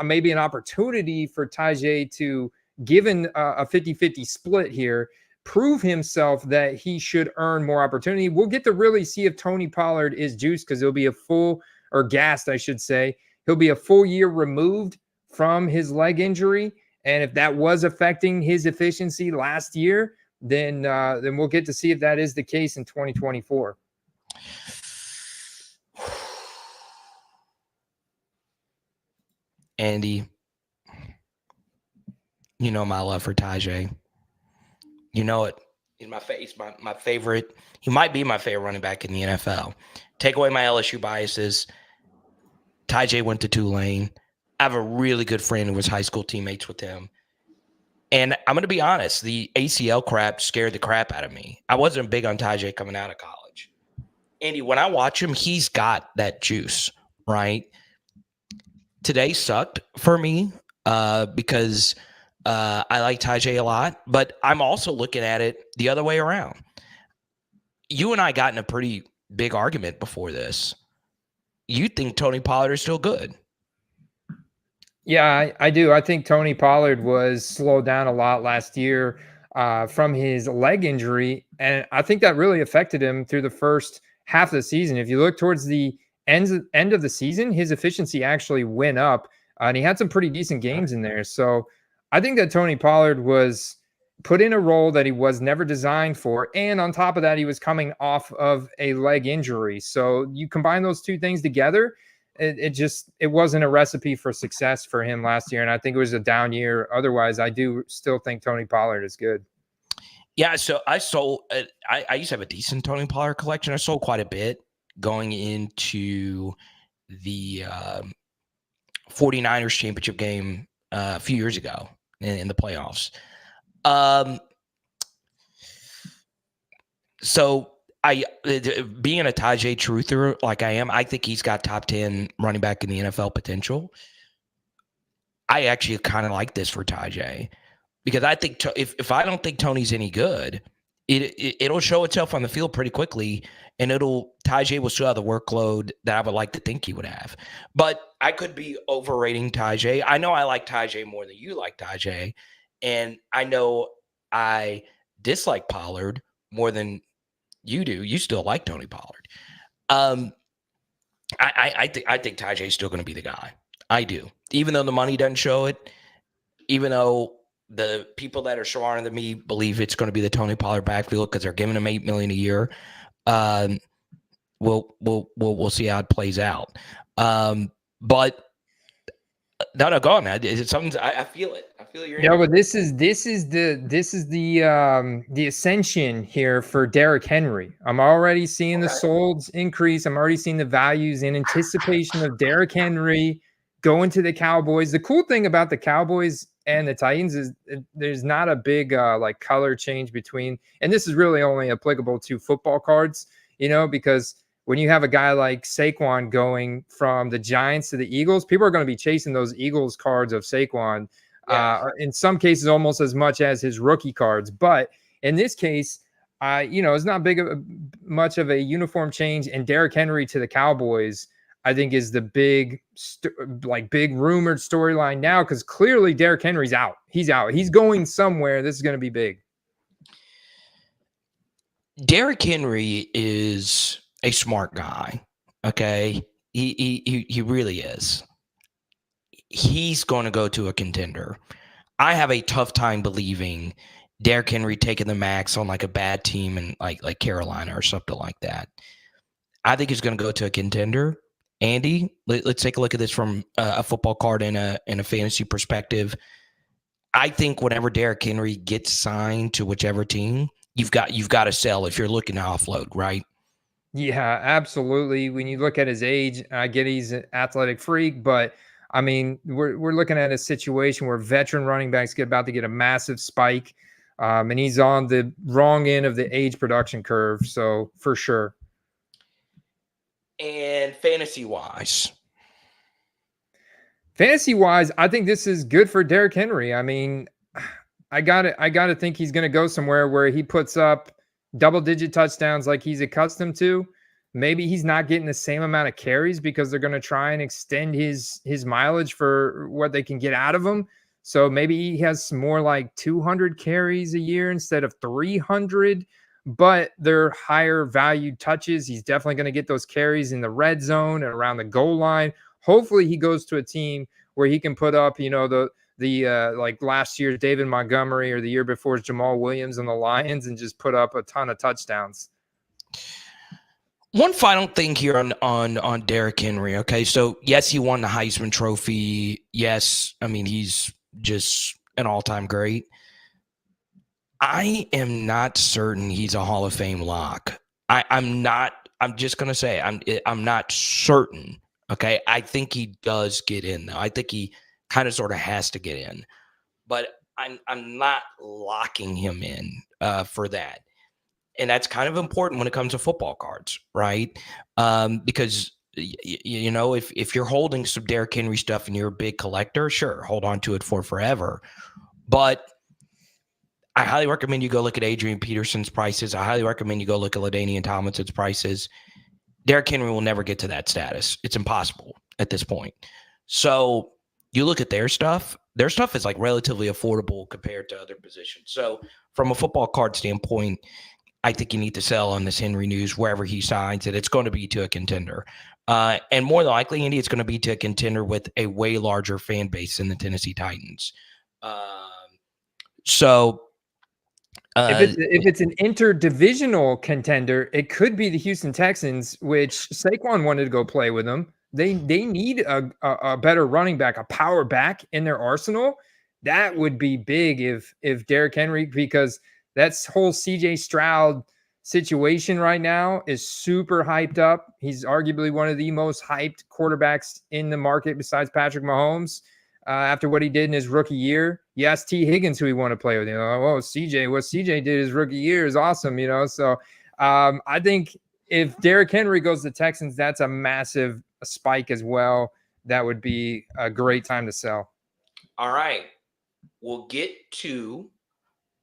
maybe an opportunity for Tajay to, given a 50-50 split here, prove himself that he should earn more opportunity. We'll get to really see if Tony Pollard is juiced because he'll be gassed, I should say. He'll be a full year removed from his leg injury. And if that was affecting his efficiency last year, then we'll get to see if that is the case in 2024. Andy, you know my love for Tajay. You know it. He's my favorite. He might be my favorite running back in the NFL. Take away my LSU biases. Tajay went to Tulane. I have a really good friend who was high school teammates with him. And I'm going to be honest, the ACL crap scared the crap out of me. I wasn't big on Tajay coming out of college. Andy, when I watch him, he's got that juice, right? Today sucked for me because I like Tajay a lot, but I'm also looking at it the other way around. You and I got in a pretty big argument before this. You think Tony Pollard is still good? Yeah, I do. I think Tony Pollard was slowed down a lot last year from his leg injury, and I think that really affected him through the first half of the season. If you look towards the end of the season, his efficiency actually went up, and he had some pretty decent games in there. So I think that Tony Pollard was put in a role that he was never designed for, and on top of that, he was coming off of a leg injury. So you combine those two things together, it wasn't a recipe for success for him last year, and I think it was a down year. Otherwise, I do still think Tony Pollard is good. Yeah, so I sold. I used to have a decent Tony Pollard collection. I sold quite a bit going into the 49ers championship game a few years ago in the playoffs. So being a Tajay truther like I am, I think he's got top 10 running back in the NFL potential. I actually kind of like this for Tajay because I think if I don't think Tony's any good, it'll show itself on the field pretty quickly, and Tajay will still have the workload that I would like to think he would have. But I could be overrating Tajay. I know I like Tajay more than you like Tajay, and I know I dislike Pollard more than you do. You still like Tony Pollard. I think Tajay is still going to be the guy. I do, even though the money doesn't show it. Even though the people that are smarter than me believe it's going to be the Tony Pollard backfield because they're giving him $8 million a year. We'll see how it plays out. But no, go on, man. It's something I feel it. I feel you're. Yeah, but this is the ascension here for Derrick Henry. I'm already seeing the solds increase. I'm already seeing the values in anticipation of Derrick Henry going to the Cowboys. The cool thing about the Cowboys and the Titans is there's not a big like color change between, and this is really only applicable to football cards, because when you have a guy like SAQUON going from the Giants to the Eagles, people are going to be chasing those Eagles cards of SAQUON. Yeah. In some cases, almost as much as his rookie cards. But in this case, it's not much of a uniform change. And Derrick Henry to the Cowboys, I think, is the big rumored storyline now, because clearly Derrick Henry's out. He's out. He's going somewhere. This is going to be big. Derrick Henry is a smart guy. Okay, he really is. he's going to go to a contender. I have a tough time believing Derrick Henry taking the max on like a bad team and like Carolina or something like that. I think he's going to go to a contender. Andy, let's take a look at this from a football card and a fantasy perspective. I think whenever Derrick Henry gets signed to whichever team, you've got to sell if you're looking to offload, right? Yeah, absolutely. When you look at his age, I get he's an athletic freak, but I mean, we're looking at a situation where veteran running backs about to get a massive spike, and he's on the wrong end of the age production curve. So for sure. And fantasy-wise, I think this is good for Derrick Henry. I mean, I gotta think he's gonna go somewhere where he puts up double-digit touchdowns like he's accustomed to. Maybe he's not getting the same amount of carries because they're going to try and extend his mileage for what they can get out of him. So maybe he has more like 200 carries a year instead of 300, but they're higher valued touches. He's definitely going to get those carries in the red zone and around the goal line. Hopefully he goes to a team where he can put up, the like last year's David Montgomery or the year before's Jamal Williams and the Lions and just put up a ton of touchdowns. One final thing here on Derrick Henry. Okay, so yes, he won the Heisman Trophy. Yes, I mean he's just an all-time great. I am not certain he's a Hall of Fame lock. I'm not. I'm just gonna say I'm not certain. Okay, I think he does get in though. I think he kind of sort of has to get in, but I'm not locking him in for that. And that's kind of important when it comes to football cards, right? Because if you're holding some Derrick Henry stuff and you're a big collector, sure, hold on to it for forever. But I highly recommend you go look at Adrian Peterson's prices. I highly recommend you go look at LaDainian Tomlinson's prices. Derrick Henry will never get to that status. It's impossible at this point. So you look at their stuff. Their stuff is like relatively affordable compared to other positions. So from a football card standpoint, I think you need to sell on this Henry news wherever he signs it. It's going to be to a contender. And more than likely, Andy, it's going to be to a contender with a way larger fan base than the Tennessee Titans. If it's an interdivisional contender, it could be the Houston Texans, which SAQUON wanted to go play with them. They need a better running back, a power back in their arsenal. That would be big if Derrick Henry, because that whole CJ Stroud situation right now is super hyped up. He's arguably one of the most hyped quarterbacks in the market besides Patrick Mahomes. After what he did in his rookie year, you ask T. Higgins who he want to play with. What CJ did his rookie year is awesome. So I think if Derrick Henry goes to the Texans, that's a massive spike as well. That would be a great time to sell. All right, we'll get to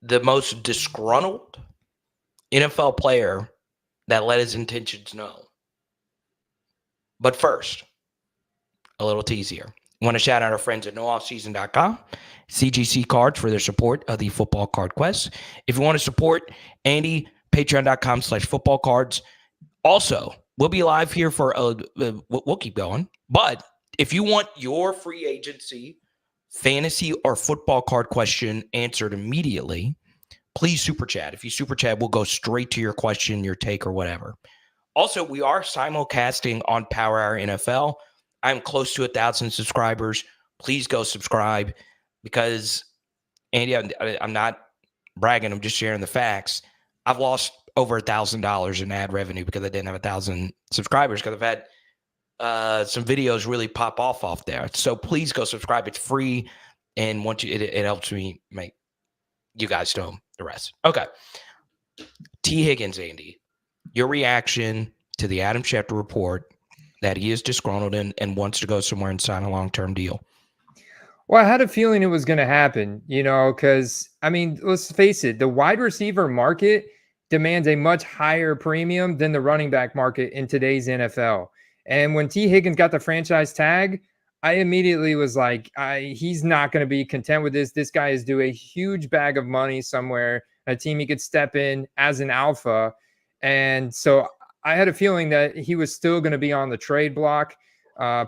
the most disgruntled NFL player that let his intentions know. But first, a little tease here. I want to shout out our friends at nooffseason.com, CGC Cards, for their support of the Football Card Quest. If you want to support Andy, patreon.com/footballcards. Also, we'll be live here for we'll keep going. But if you want your free agency, fantasy, or football card question answered immediately, please super chat. If you super chat, we'll go straight to your question, your take, or whatever. Also, we are simulcasting on Power Hour NFL. I'm close to 1,000 subscribers. Please go subscribe because, Andy, I'm not bragging. I'm just sharing the facts. I've lost over $1,000 in ad revenue because I didn't have 1,000 subscribers because I've had some videos really pop off there. So please go subscribe. It's free, and once it helps me make you guys know the rest. Okay. T. Higgins, Andy, your reaction to the Adam Schefter report that he is disgruntled and wants to go somewhere and sign a long-term deal? Well, I had a feeling it was going to happen, because, I mean, let's face it, the wide receiver market demands a much higher premium than the running back market in today's NFL. And when T. Higgins got the franchise tag, I immediately was like, he's not going to be content with this. This guy is due a huge bag of money somewhere, a team he could step in as an alpha. And so I had a feeling that he was still going to be on the trade block.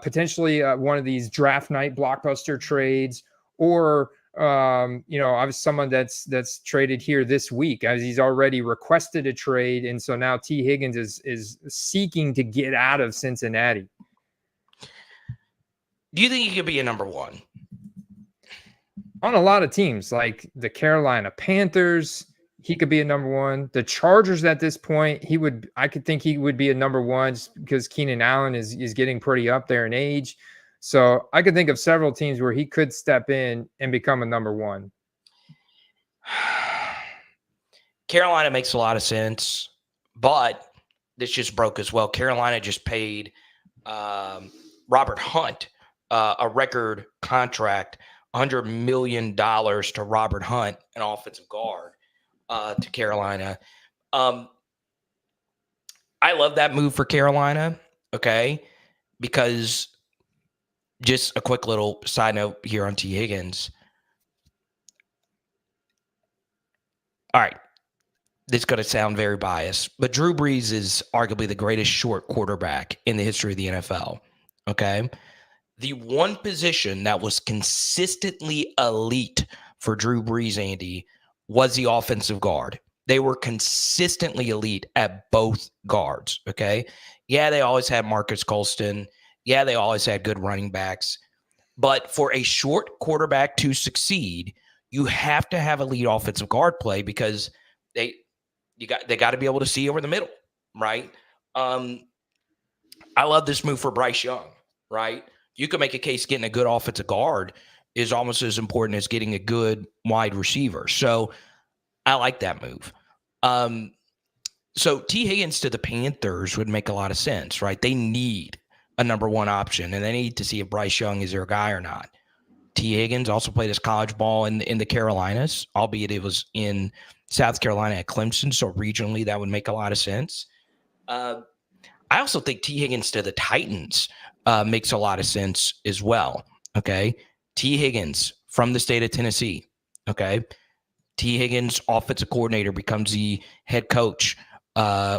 potentially one of these draft night blockbuster trades, or I was someone that's traded here this week, as he's already requested a trade, and so now T. Higgins is seeking to get out of Cincinnati. Do you think he could be a number one? On a lot of teams, like the Carolina Panthers, he could be a number one. The Chargers at this point, I could think he would be a number one just because Keenan Allen is getting pretty up there in age. So I could think of several teams where he could step in and become a number one. Carolina makes a lot of sense, but this just broke as well. Carolina just paid Robert Hunt a record contract, $100 million to Robert Hunt, an offensive guard, to Carolina. I love that move for Carolina, okay, because just a quick little side note here on T. Higgins. All right. This is going to sound very biased, but Drew Brees is arguably the greatest short quarterback in the history of the NFL, okay? The one position that was consistently elite for Drew Brees, Andy, was the offensive guard. They were consistently elite at both guards, okay? Yeah, they always had Marcus Colston. Yeah, they always had good running backs. But for a short quarterback to succeed, you have to have elite offensive guard play because they got to be able to see over the middle, right? I love this move for Bryce Young, right? You could make a case getting a good offensive guard is almost as important as getting a good wide receiver. So I like that move. So T. Higgins to the Panthers would make a lot of sense, right? They need a number one option, and they need to see if Bryce Young is their guy or not. T. Higgins also played his college ball in the Carolinas, albeit it was in South Carolina at Clemson, so regionally that would make a lot of sense. I also think T. Higgins to the Titans makes a lot of sense as well, okay? T. Higgins from the state of Tennessee, okay? T. Higgins, offensive coordinator, becomes the head coach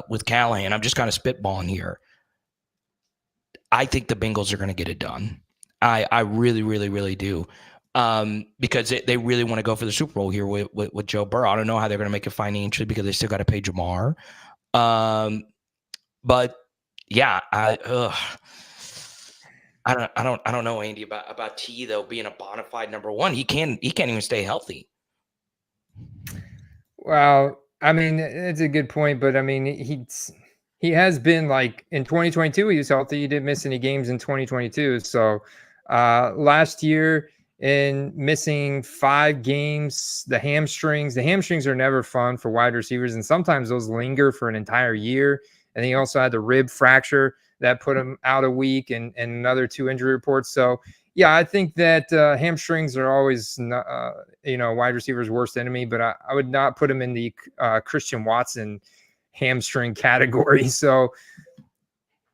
with Callahan. I'm just kind of spitballing here. I think the Bengals are going to get it done. I really, really, really do. Because they really want to go for the Super Bowl here with Joe Burrow. I don't know how they're going to make it financially because they still got to pay Jamar. But yeah, I don't know, Andy, about T though being a bona fide number one. He can't even stay healthy. Well, I mean, it's a good point, but I mean, he has been, like, in 2022, he was healthy. He didn't miss any games in 2022. So last year, in missing 5 games, the hamstrings are never fun for wide receivers, and sometimes those linger for an entire year. And he also had the rib fracture that put him out a week, and another 2 injury reports. So yeah, I think that hamstrings are always wide receiver's worst enemy, but I would not put him in the Christian Watson hamstring category. So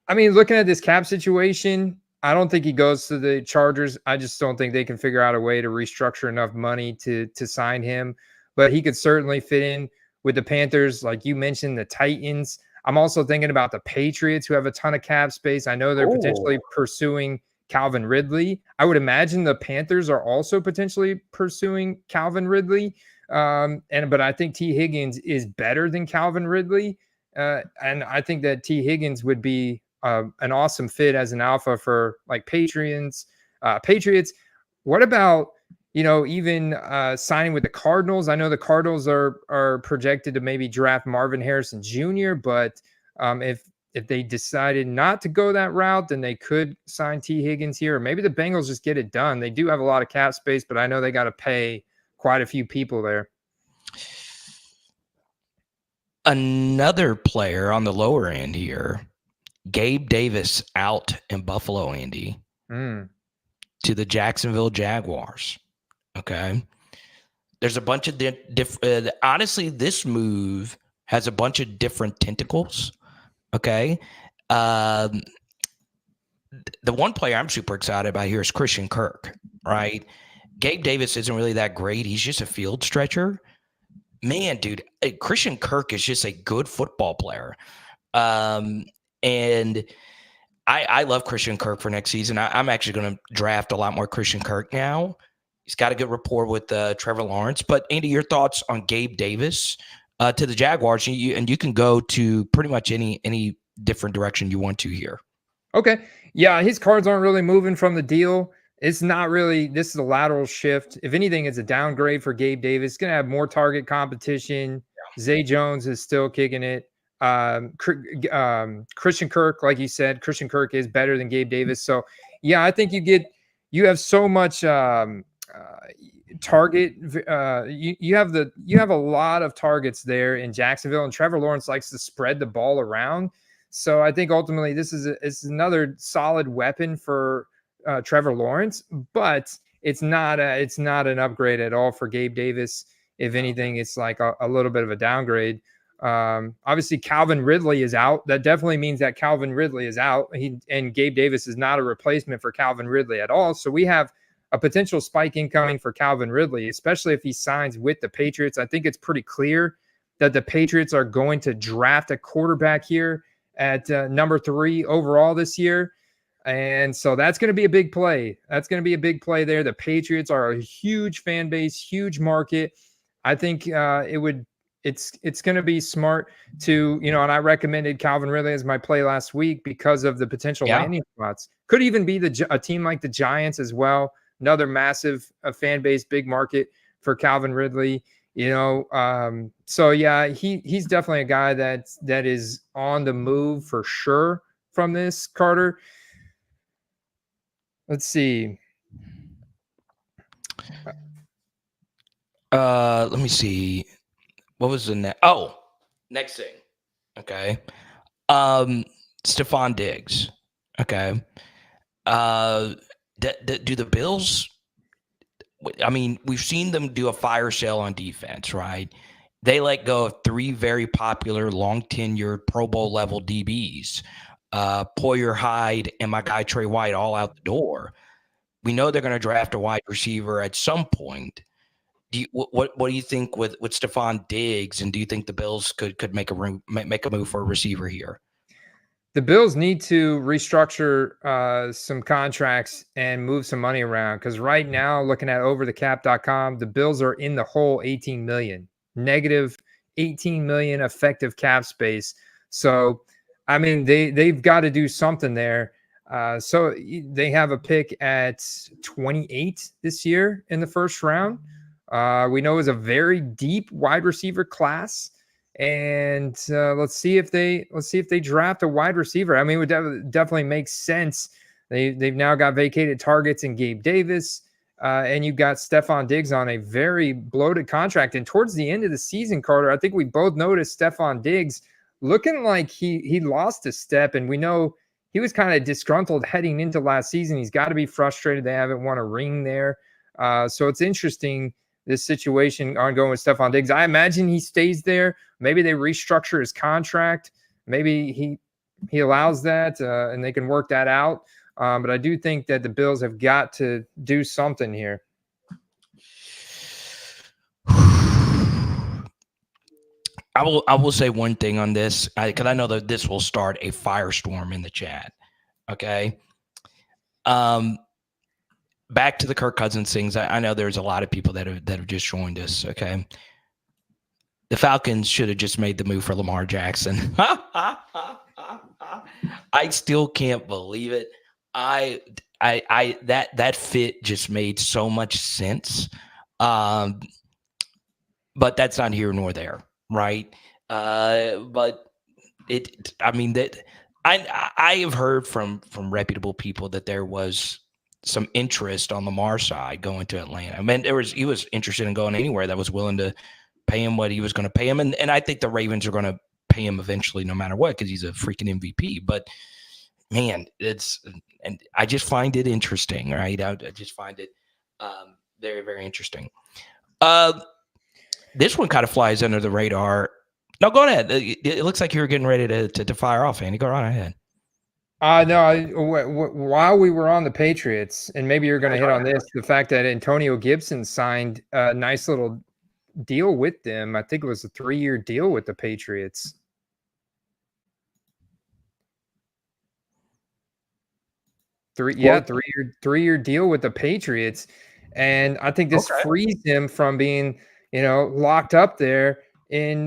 I mean, looking at this cap situation, I don't think he goes to the Chargers. I just don't think they can figure out a way to restructure enough money to sign him. But he could certainly fit in with the Panthers. Like you mentioned, the Titans. I'm also thinking about the Patriots, who have a ton of cap space. I know they're potentially pursuing Calvin Ridley. I would imagine the Panthers are also potentially pursuing Calvin Ridley. But I think T. Higgins is better than Calvin Ridley. And I think that T. Higgins would be an awesome fit as an alpha for like Patriots. What about, even signing with the Cardinals? I know the Cardinals are projected to maybe draft Marvin Harrison Jr., but if they decided not to go that route, then they could sign T. Higgins here. Or maybe the Bengals just get it done. They do have a lot of cap space, but I know they got to pay quite a few people there. Another player on the lower end here, Gabe Davis out in Buffalo, Andy, to the Jacksonville Jaguars. Okay. There's a bunch of different, honestly, this move has a bunch of different tentacles. Okay. The one player I'm super excited about here is Christian Kirk, right? Gabe Davis isn't really that great. He's just a field stretcher. Man, dude, Christian Kirk is just a good football player. And I love Christian Kirk for next season. I'm actually going to draft a lot more Christian Kirk now. He's got a good rapport with Trevor Lawrence. But Andy, your thoughts on Gabe Davis to the Jaguars? And you can go to pretty much any different direction you want to here. Okay. Yeah, his cards aren't really moving from the deal. It's not really, this is a lateral shift. If anything, it's a downgrade for Gabe Davis. Going to have more target competition. Yeah. Zay Jones is still kicking it. Christian Kirk, like you said, Christian Kirk is better than Gabe Davis. So, yeah, I think you have so much target. You have a lot of targets there in Jacksonville, and Trevor Lawrence likes to spread the ball around. So I think ultimately this is another solid weapon for Trevor Lawrence, but it's not an upgrade at all for Gabe Davis. If anything, it's like a little bit of a downgrade. Obviously, Calvin Ridley is out. That definitely means that Calvin Ridley is out. And Gabe Davis is not a replacement for Calvin Ridley at all. So we have a potential spike incoming for Calvin Ridley, especially if he signs with the Patriots. I think it's pretty clear that the Patriots are going to draft a quarterback here at number 3 overall this year. And so that's going to be a big play. That's going to be a big play there. The Patriots are a huge fan base, huge market. I think it's going to be smart to, and I recommended Calvin Ridley as my play last week because of the potential landing spots. Could even be a team like the Giants as well. Another massive fan base, big market for Calvin Ridley. So yeah, he's definitely a guy that is on the move for sure from this, Carter. Let's see. Let me see. What was the next? Next thing. Okay. Stephon Diggs. Okay. Do the Bills? I mean, we've seen them do a fire sale on defense, right? They let go of 3 very popular, long-tenured Pro Bowl level DBs, Poyer, Hyde, and my guy Trey White, all out the door. We know they're going to draft a wide receiver at some point. What do you think with Stephon Diggs, and do you think the Bills could make a move for a receiver here? The Bills need to restructure some contracts and move some money around, because right now, looking at overthecap.com, the Bills are in the hole 18 million, negative 18 million effective cap space. So, I mean, they've got to do something there. So they have a pick at 28 this year in the first round. We know it's a very deep wide receiver class. And let's see if they draft a wide receiver. I mean, it would definitely make sense. They've now got vacated targets in Gabe Davis, and you've got Stephon Diggs on a very bloated contract. And towards the end of the season, Carter, I think we both noticed Stephon Diggs looking like he lost a step, and we know he was kind of disgruntled heading into last season. He's got to be frustrated they haven't won a ring there. So it's interesting, this situation ongoing with Stephon Diggs. I imagine he stays there. Maybe they restructure his contract. Maybe he allows that, and they can work that out. But I do think that the Bills have got to do something here. I will say one thing on this, because I know that this will start a firestorm in the chat. Okay. Back to the Kirk Cousins things. I know there's a lot of people that have just joined us. Okay. The Falcons should have just made the move for Lamar Jackson. I still can't believe it. That fit just made so much sense. But that's not here nor there, right? But I have heard from reputable people that there was some interest on Lamar's side going to Atlanta. I mean, he was interested in going anywhere that was willing to pay him what he was going to pay him. And I think the Ravens are going to pay him eventually, no matter what, because he's a freaking MVP. But man, and I just find it interesting, right? I just find it very, very interesting. This one kind of flies under the radar. No, go ahead. It looks like you were getting ready to fire off, Andy. Go right ahead. No, while we were on the Patriots, and maybe you're going to hit on this, the fact that Antonio Gibson signed a nice little deal with them. I think it was a 3-year deal with the Patriots. Three-year deal with the Patriots. And I think this Okay. frees him from being, locked up there in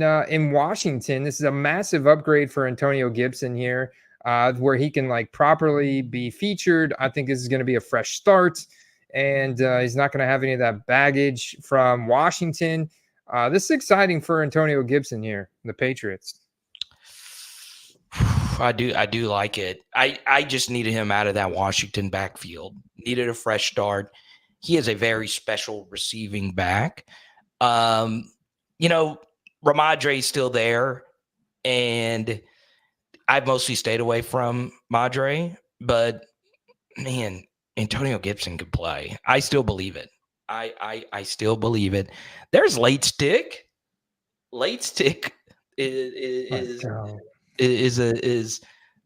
Washington. This is a massive upgrade for Antonio Gibson here, where he can like properly be featured. I think this is going to be a fresh start, and he's not going to have any of that baggage from Washington. This is exciting for Antonio Gibson here, the Patriots. I do like it. I just needed him out of that Washington backfield. Needed a fresh start. He is a very special receiving back. Ramadre's still there, and I've mostly stayed away from Madre, but man, Antonio Gibson could play. I still believe it. I still believe it. There's Late Stick. Late Stick is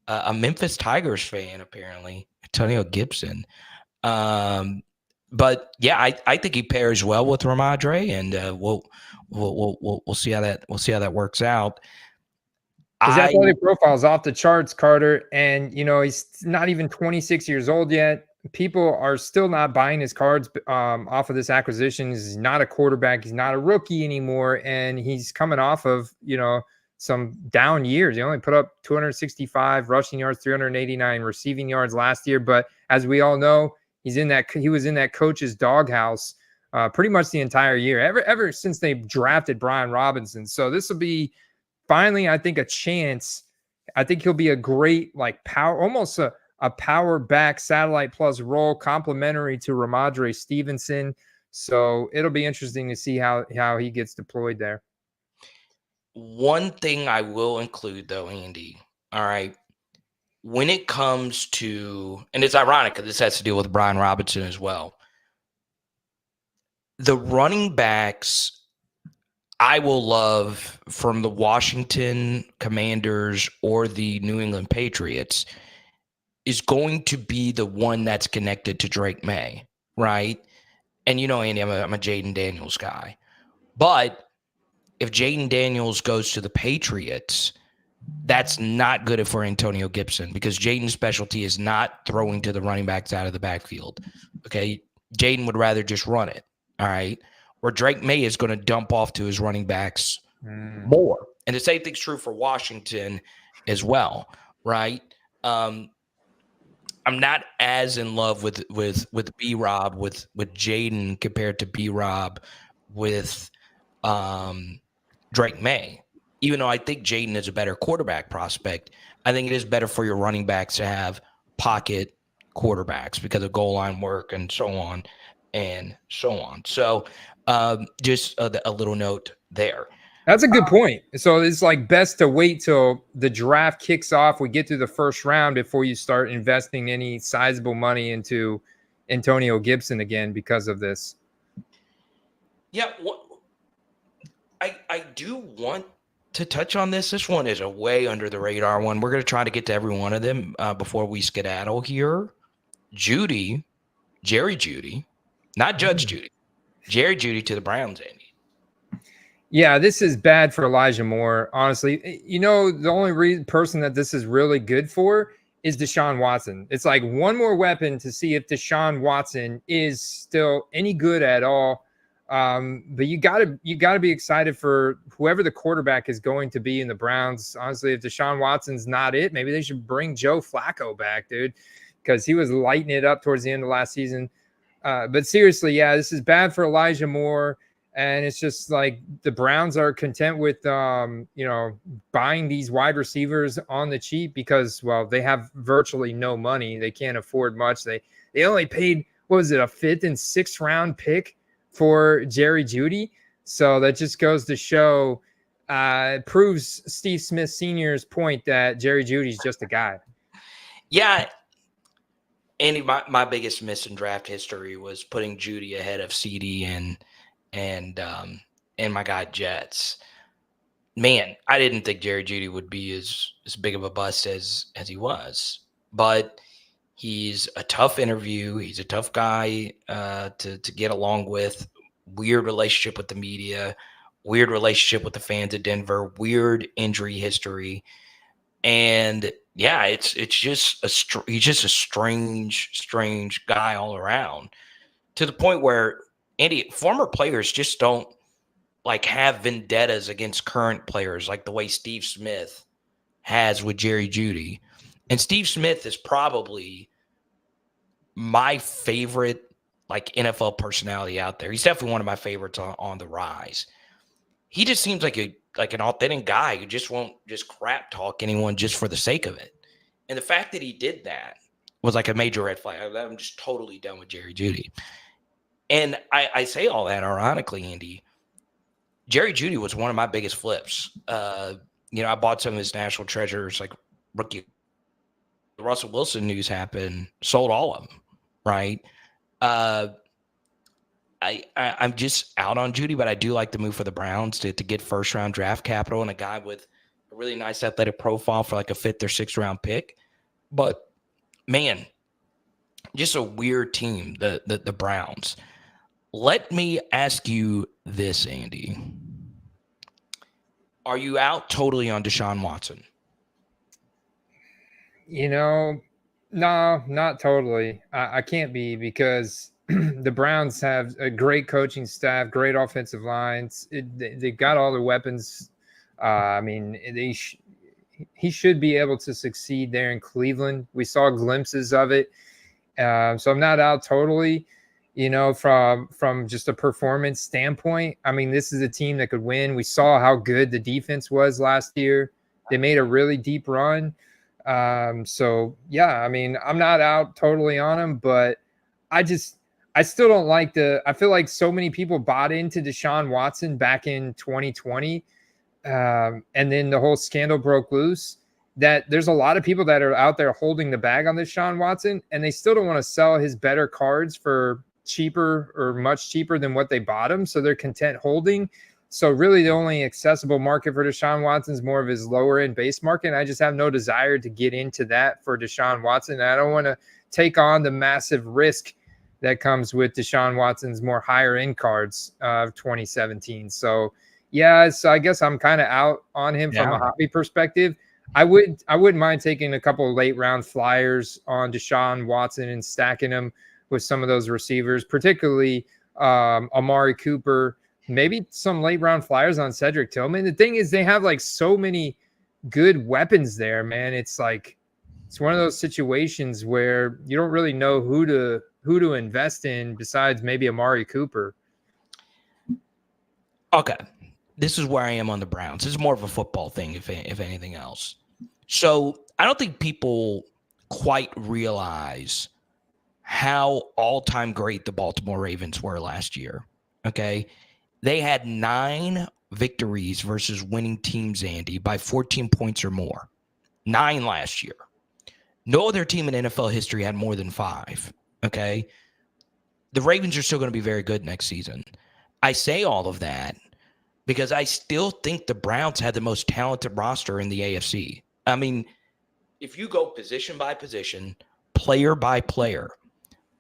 a Memphis Tigers fan, apparently. Antonio Gibson. But yeah, I think he pairs well with Ramadre, and we'll see how that works out. His athletic profile is off the charts, Carter, and he's not even 26 years old yet. People are still not buying his cards off of this acquisition. He's not a quarterback. He's not a rookie anymore, and he's coming off of some down years. He only put up 265 rushing yards, 389 receiving yards last year. But as we all know, he was in that coach's doghouse pretty much the entire year, ever since they drafted Brian Robinson. So this will be finally, I think, a chance. I think he'll be a great power, almost a power back satellite plus role, complementary to Ramadre Stevenson. So it'll be interesting to see how he gets deployed there. One thing I will include, though, Andy, all right, when it comes to, and it's ironic because this has to deal with Brian Robinson as well, the running backs I will love from the Washington Commanders or the New England Patriots is going to be the one that's connected to Drake May, right? And Andy, I'm a Jaden Daniels guy. But if Jaden Daniels goes to the Patriots, that's not good for Antonio Gibson because Jaden's specialty is not throwing to the running backs out of the backfield. Okay, Jaden would rather just run it, all right? Where Drake May is going to dump off to his running backs more. And the same thing's true for Washington as well, right? I'm not as in love with B-Rob with Jaden compared to B-Rob with Drake May. Even though I think Jaden is a better quarterback prospect, I think it is better for your running backs to have pocket quarterbacks because of goal line work and so on and so on. So just a little note there. That's a good point. So it's best to wait till the draft kicks off. We get through the first round before you start investing any sizable money into Antonio Gibson again because of this. Yeah, I do want to touch on this. This one is a way under the radar one. We're going to try to get to every one of them before we skedaddle here. Jerry Jeudy, not Judge Judy, Jerry Jeudy to the Browns, Andy. Yeah, this is bad for Elijah Moore, honestly. The only person that this is really good for is Deshaun Watson. It's like one more weapon to see if Deshaun Watson is still any good at all. But you gotta be excited for whoever the quarterback is going to be in the Browns. Honestly, if Deshaun Watson's not it, maybe they should bring Joe Flacco back, dude, because he was lighting it up towards the end of last season. But seriously, yeah, this is bad for Elijah Moore. And it's just like the Browns are content with, buying these wide receivers on the cheap because, well, they have virtually no money. They can't afford much. They only paid, what was it, a 5th and 6th round pick for Jerry Jeudy. So that just goes to show, proves Steve Smith Sr.'s point that Jerry Judy's just a guy. Yeah. Andy, my biggest miss in draft history was putting Jeudy ahead of CD and my guy Jets. Man, I didn't think Jerry Jeudy would be as big of a bust as he was, but he's a tough interview. He's a tough guy to get along with. Weird relationship with the media, weird relationship with the fans of Denver, weird injury history. And yeah, it's just he's just a strange guy all around, to the point where former players just don't like have vendettas against current players like the way Steve Smith has with Jerry Jeudy. And Steve Smith is probably my favorite like NFL personality out there. He's definitely one of my favorites on the rise. He just seems like an authentic guy who just won't just crap talk anyone just for the sake of it. And the fact that he did that was like a major red flag. I'm just totally done with Jerry Jeudy. And I say all that ironically, Andy. Jerry Jeudy was one of my biggest flips. I bought some of his National Treasures, like rookie. The Russell Wilson news happened, sold all of them, right? I'm just out on Jeudy, but I do like the move for the Browns to get first-round draft capital and a guy with a really nice athletic profile for like a 5th or 6th round pick. But, man, just a weird team, the Browns. Let me ask you this, Andy. Are you out totally on Deshaun Watson? No, not totally. I can't be, because the Browns have a great coaching staff, great offensive lines. They got all the weapons. He should be able to succeed there in Cleveland. We saw glimpses of it. So I'm not out totally, from just a performance standpoint. I mean, this is a team that could win. We saw how good the defense was last year. They made a really deep run. So yeah, I mean, I'm not out totally on him, but I still don't like I feel like so many people bought into Deshaun Watson back in 2020. And then the whole scandal broke loose, that there's a lot of people that are out there holding the bag on Deshaun Watson, and they still don't want to sell his better cards for cheaper or much cheaper than what they bought him. So they're content holding. So really the only accessible market for Deshaun Watson is more of his lower end base market. And I just have no desire to get into that for Deshaun Watson. I don't want to take on the massive risk that comes with Deshaun Watson's more higher end cards of 2017. So yeah, so I guess I'm kind of out on him from a hobby perspective. I wouldn't mind taking a couple of late round flyers on Deshaun Watson and stacking him with some of those receivers, particularly Amari Cooper, maybe some late round flyers on Cedric Tillman. The thing is, they have like so many good weapons there, man. It's like, it's one of those situations where you don't really know who to invest in besides maybe Amari Cooper. Okay. This is where I am on the Browns. This is more of a football thing, if anything else. So I don't think people quite realize how all-time great the Baltimore Ravens were last year. Okay. They had 9 victories versus winning teams, Andy, by 14 points or more. 9 last year. No other team in NFL history had more than 5. Okay. The Ravens are still going to be very good next season. I say all of that because I still think the Browns had the most talented roster in the AFC. I mean, if you go position by position, player by player,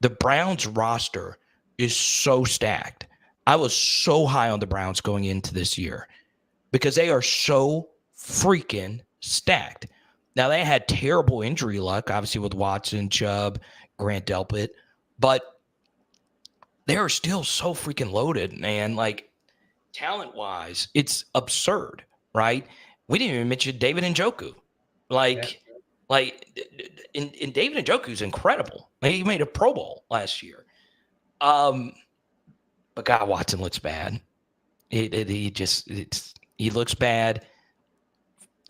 the Browns roster is so stacked. I was so high on the Browns going into this year because they are so freaking stacked. Now, they had terrible injury luck, obviously, with Watson, Chubb, Grant Delpit, but they are still so freaking loaded, man. Like, talent-wise, it's absurd, right? We didn't even mention David Njoku. And David Njoku's incredible. He made a Pro Bowl last year. But God, Watson looks bad. He looks bad.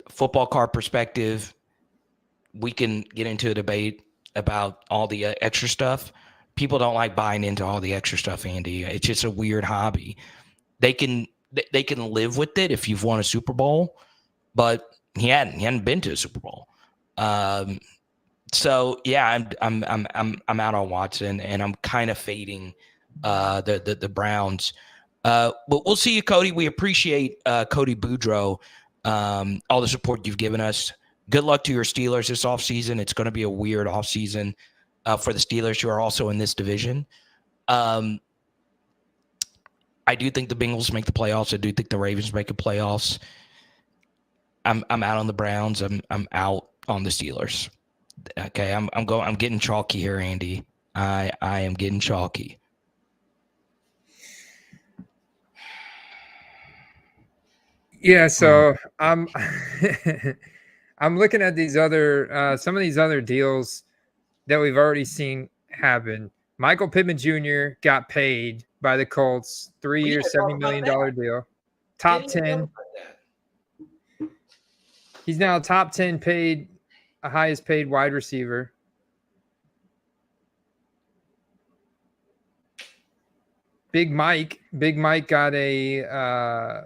Football card perspective, we can get into a debate about all the extra stuff. People don't like buying into all the extra stuff, Andy. It's just a weird hobby. They can live with it if you've won a Super Bowl, but he hadn't been to a Super Bowl. So yeah, I'm out on Watson, and I'm kind of fading the Browns. But we'll see you, Cody. We appreciate Cody Boudreaux, all the support you've given us. Good luck to your Steelers this offseason. It's going to be a weird offseason for the Steelers, who are also in this division. I do think the Bengals make the playoffs. I do think the Ravens make the playoffs. I'm out on the Browns. I'm out on the Steelers. Okay, I'm getting chalky here, Andy. I am getting chalky. Yeah, so I'm I'm looking at these other some of these other deals that we've already seen happen. Michael Pittman Jr. got paid by the Colts, 3 years, $70 million deal. Top 10. He's now top 10 paid, highest paid wide receiver. Big Mike got a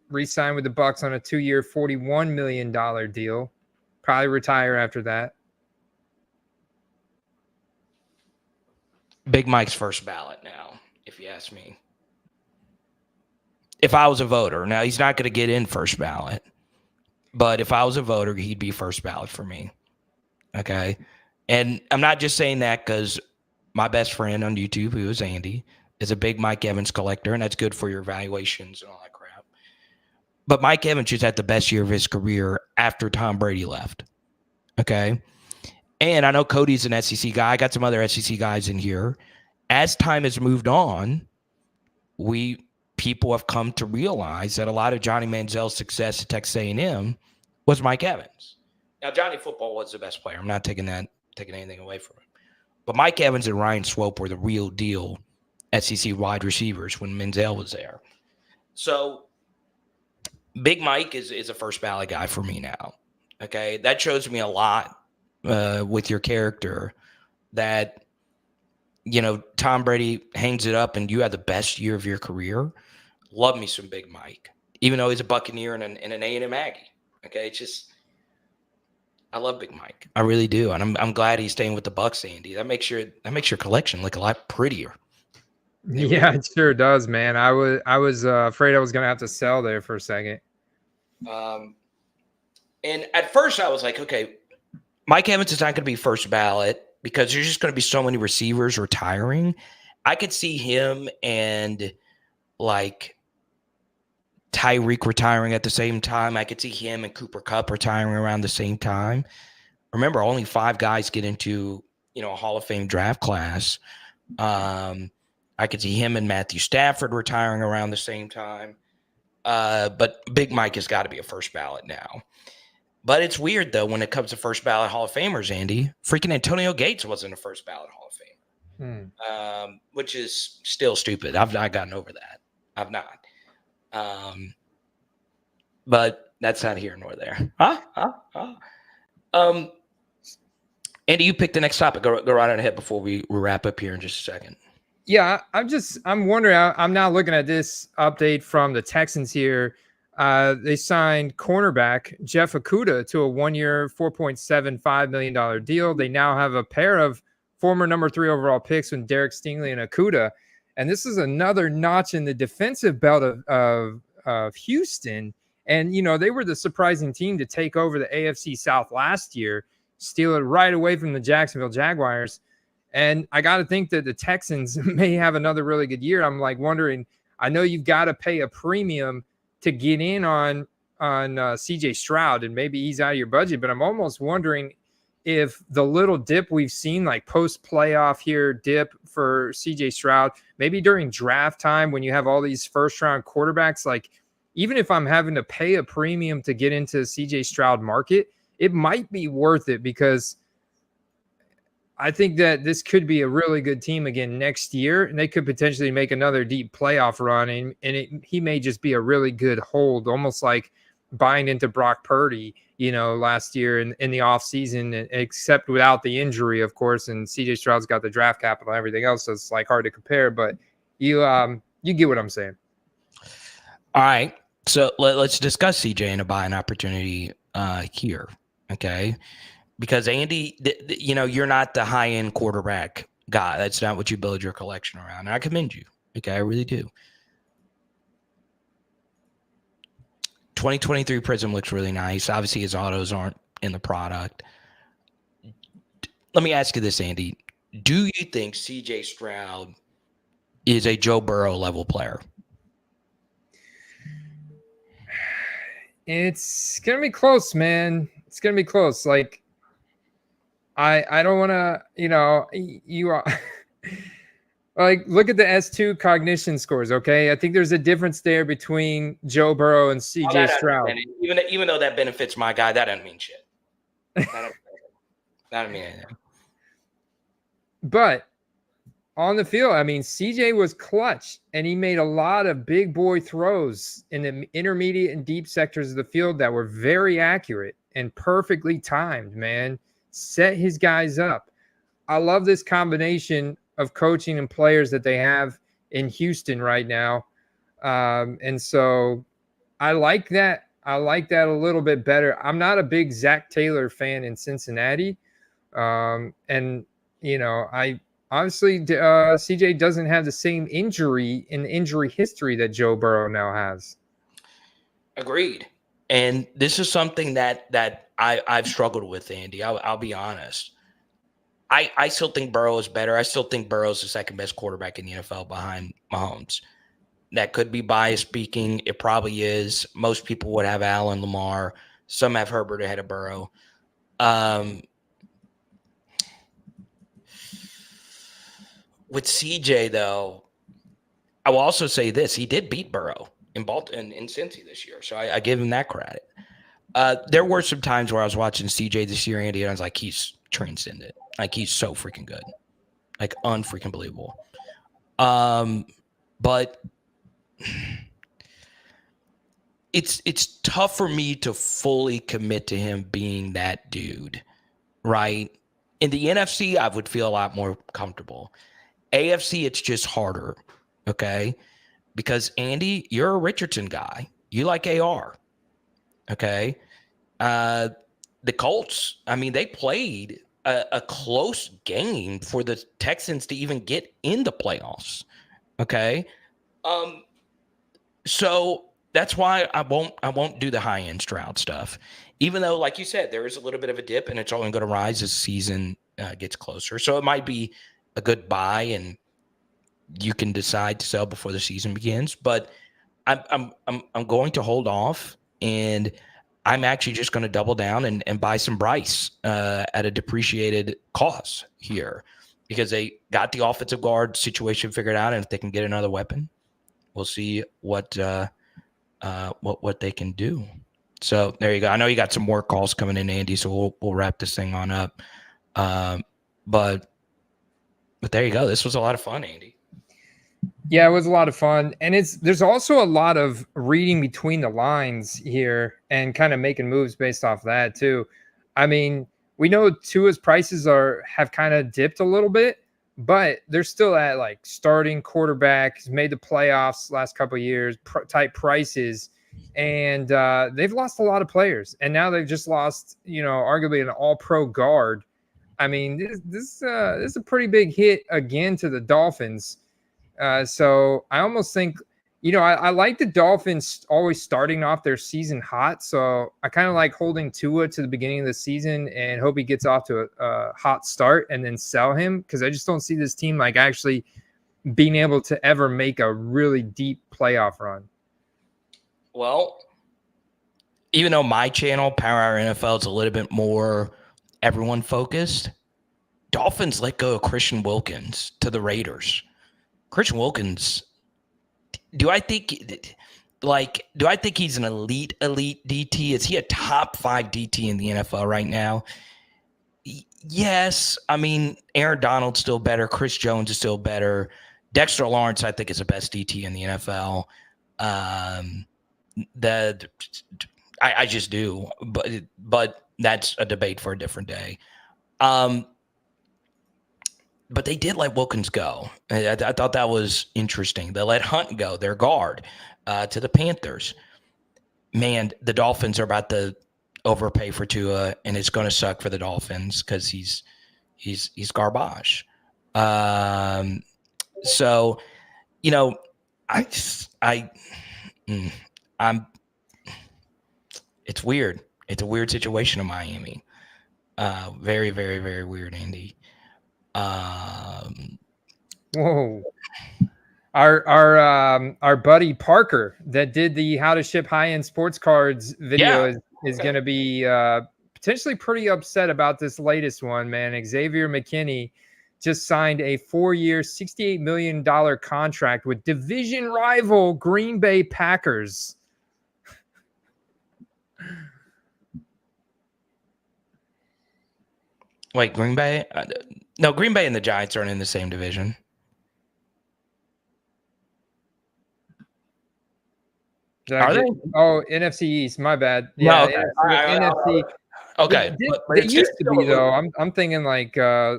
re-signed with the Bucs on a 2-year, $41 million deal. Probably retire after that. Big Mike's first ballot now, if you ask me. If I was a voter, now he's not going to get in first ballot, but if I was a voter, he'd be first ballot for me. Okay. And I'm not just saying that because my best friend on YouTube, who is Andy, is a big Mike Evans collector, and that's good for your evaluations and all that crap. But Mike Evans just had the best year of his career after Tom Brady left. Okay. And I know Cody's an SEC guy. I got some other SEC guys in here. As time has moved on, people have come to realize that a lot of Johnny Manziel's success at Texas A&M was Mike Evans. Now, Johnny Football was the best player. I'm not taking anything away from him. But Mike Evans and Ryan Swope were the real deal SEC wide receivers when Manziel was there. So Big Mike is a first ballot guy for me now. Okay, that shows me a lot with your character that, you know, Tom Brady hangs it up and you had the best year of your career. Love me some Big Mike, even though he's a Buccaneer and an A&M Aggie. Okay, it's just I love Big Mike, I really do, and I'm glad he's staying with the Bucs, Andy. That makes your collection look a lot prettier. Yeah, it sure does, man. I was afraid I was gonna have to sell there for a second. And at first I was like, okay, Mike Evans is not going to be first ballot because there's just going to be so many receivers retiring. I could see him and like Tyreek retiring at the same time. I could see him and Cooper Kupp retiring around the same time. Remember, only 5 guys get into, you know, a Hall of Fame draft class. I could see him and Matthew Stafford retiring around the same time. But Big Mike has got to be a first ballot now. But it's weird, though, when it comes to first ballot Hall of Famers, Andy. Freaking Antonio Gates wasn't a first ballot Hall of Famer, which is still stupid. I've not gotten over that. I've not. But that's not here nor there. Andy, you pick the next topic. Go right on ahead before we wrap up here in just a second. Yeah, I'm wondering. I'm now looking at this update from the Texans here. They signed cornerback Jeff Okudah to a 1-year, $4.75 million deal. They now have a pair of former number 3 overall picks with Derek Stingley and Okudah. And this is another notch in the defensive belt of Houston. And, you know, they were the surprising team to take over the AFC South last year, steal it right away from the Jacksonville Jaguars. And I got to think that the Texans may have another really good year. I'm like wondering, I know you've got to pay a premium to get in on CJ Stroud, and maybe he's out of your budget, but I'm almost wondering if the little dip we've seen, like post-playoff here dip for CJ Stroud, maybe during draft time when you have all these first-round quarterbacks, like even if I'm having to pay a premium to get into CJ Stroud market, it might be worth it because I think that this could be a really good team again next year, and they could potentially make another deep playoff run, and he may just be a really good hold, almost like buying into Brock Purdy, you know, last year in the offseason, except without the injury, of course, and CJ Stroud's got the draft capital and everything else, so it's like hard to compare, but you get what I'm saying. All right, so let's discuss CJ and a buying opportunity here, okay? Because Andy, you know, you're not the high-end quarterback guy. That's not what you build your collection around. And I commend you. Okay, I really do. 2023 Prism looks really nice. Obviously, his autos aren't in the product. Let me ask you this, Andy. Do you think CJ Stroud is a Joe Burrow level player? It's going to be close, man. It's gonna be close. Like, I don't want to, you are like, look at the S2 cognition scores. Okay, I think there's a difference there between Joe Burrow and CJ Stroud. Even though that benefits my guy, that doesn't mean shit. That don't mean anything. But on the field, I mean, CJ was clutch, and he made a lot of big boy throws in the intermediate and deep sectors of the field that were very accurate and perfectly timed, man. Set his guys up. I love this combination of coaching and players that they have in Houston right now. And so I like that. I like that a little bit better. I'm not a big Zach Taylor fan in Cincinnati. And, I obviously CJ doesn't have the same injury history that Joe Burrow now has. Agreed. And this is something that I've struggled with, Andy. I'll be honest. I still think Burrow is better. I still think Burrow's the second best quarterback in the NFL behind Mahomes. That could be biased speaking. It probably is. Most people would have Allen, Lamar. Some have Herbert ahead of Burrow. With CJ, though, I will also say this. He did beat Burrow in Cincy this year, so I give him that credit. There were some times where I was watching CJ this year, Andy, and I was like, he's transcendent. Like, he's so freaking good. Like, unfreaking believable. But it's tough for me to fully commit to him being that dude, right? In the NFC, I would feel a lot more comfortable. AFC, it's just harder, okay? Because, Andy, you're a Richardson guy. You like AR, okay? The Colts, I mean, they played a close game for the Texans to even get in the playoffs, okay? So that's why I won't do the high-end Stroud stuff, even though, like you said, there is a little bit of a dip, and it's only going to rise as the season gets closer. So it might be a good buy, and you can decide to sell before the season begins. But I'm going to hold off, and I'm actually just going to double down and buy some Bryce at a depreciated cost here, because they got the offensive guard situation figured out, and if they can get another weapon, we'll see what they can do. So there you go. I know you got some more calls coming in, Andy, so we'll wrap this thing on up. But there you go. This was a lot of fun, Andy. Yeah, it was a lot of fun. And there's also a lot of reading between the lines here and kind of making moves based off that too. I mean, we know Tua's prices have kind of dipped a little bit, but they're still at like starting quarterback. He's made the playoffs last couple of years, type prices. And they've lost a lot of players. And now they've just lost, arguably an all-pro guard. I mean, this is a pretty big hit again to the Dolphins. So I almost think, I like the Dolphins always starting off their season hot. So I kind of like holding Tua to the beginning of the season and hope he gets off to a hot start and then sell him, because I just don't see this team like actually being able to ever make a really deep playoff run. Well, even though my channel, Power Hour NFL, is a little bit more everyone focused, Dolphins let go of Christian Wilkins to the Raiders. Christian Wilkins, do I think he's an elite DT? Is he a top 5 DT in the NFL right now? Yes. I mean, Aaron Donald's still better. Chris Jones is still better. Dexter Lawrence, I think, is the best DT in the NFL. I just do, but that's a debate for a different day. But they did let Wilkins go. I thought that was interesting. They let Hunt go, their guard, to the Panthers. Man, the Dolphins are about to overpay for Tua, and it's going to suck for the Dolphins because he's garbage. So, it's weird. It's a weird situation in Miami. Very, very, very weird, Andy. Whoa. Our buddy Parker that did the how to ship high-end sports cards video is going to be potentially pretty upset about this latest one, man. Xavier McKinney just signed a 4-year, $68 million contract with division rival Green Bay Packers. Wait, Green Bay? No, Green Bay and the Giants aren't in the same division. Are they? Oh, NFC East. My bad. Yeah, no, okay. NFC. Okay, They used to be though. I'm thinking like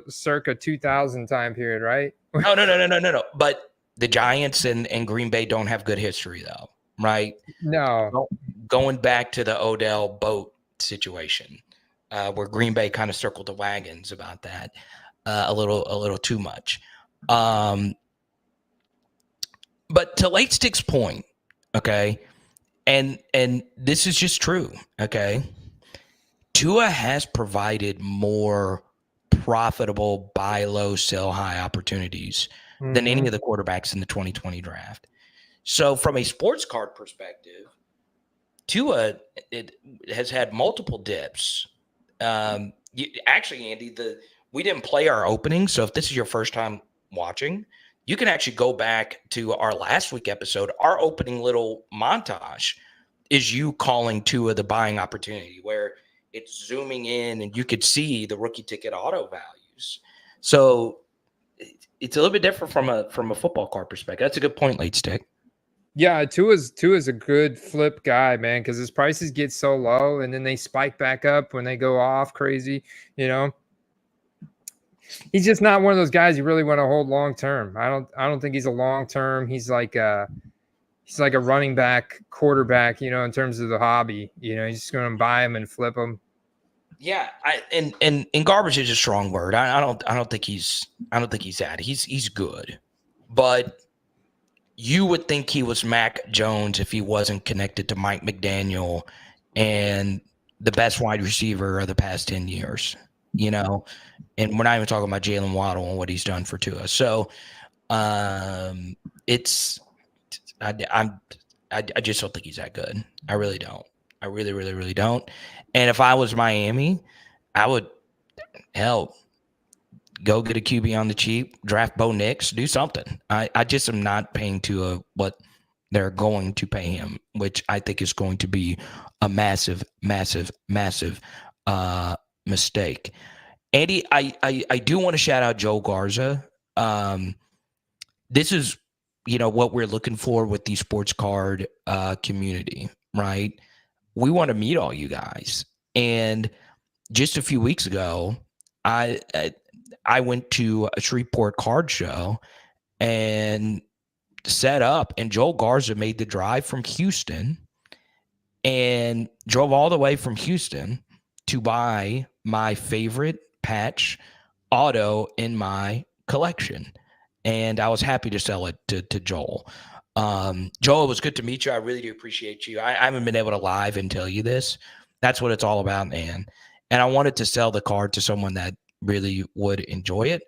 circa 2000 time period, right? No. But the Giants and Green Bay don't have good history though, right? No. Going back to the Odell boat situation, where Green Bay kind of circled the wagons about that a little too much. But to Late Stick's point, okay, and this is just true, okay. Tua has provided more profitable buy low, sell high opportunities than any of the quarterbacks in the 2020 draft. So from a sports card perspective, Tua has had multiple dips. Actually, Andy, we didn't play our opening. So if this is your first time watching, you can actually go back to our last week episode. Our opening little montage is you calling Tua the buying opportunity, where it's zooming in and you could see the rookie ticket auto values. So it's a little bit different from a football card perspective. That's a good point, Late Stick. Yeah, Tua's a good flip guy, man, because his prices get so low and then they spike back up when they go off crazy, you know. He's just not one of those guys you really want to hold long term. I don't think he's a long term. He's like a running back, quarterback, you know, in terms of the hobby. You know, he's just going to buy him and flip him. Yeah, and garbage is a strong word. I don't think he's that. He's good, but you would think he was Mac Jones if he wasn't connected to Mike McDaniel and the best wide receiver of the past 10 years, you know, and we're not even talking about Jalen Waddle and what he's done for Tua. So I just don't think he's that good. I really don't. I really, really, really don't. And if I was Miami, I would go get a QB on the cheap, draft Bo Nix, do something. I just am not paying Tua what they're going to pay him, which I think is going to be a massive, massive, massive mistake. Andy, I do want to shout out Joe Garza. This is, you know, what we're looking for with the sports card community, right? We want to meet all you guys. And just a few weeks ago, I went to a Shreveport card show and set up, and Joel Garza made the drive from Houston and drove all the way from Houston to buy my favorite patch auto in my collection. And I was happy to sell it to Joel. Joel, it was good to meet you. I really do appreciate you. I haven't been able to live and tell you this. That's what it's all about, man. And I wanted to sell the card to someone that really would enjoy it.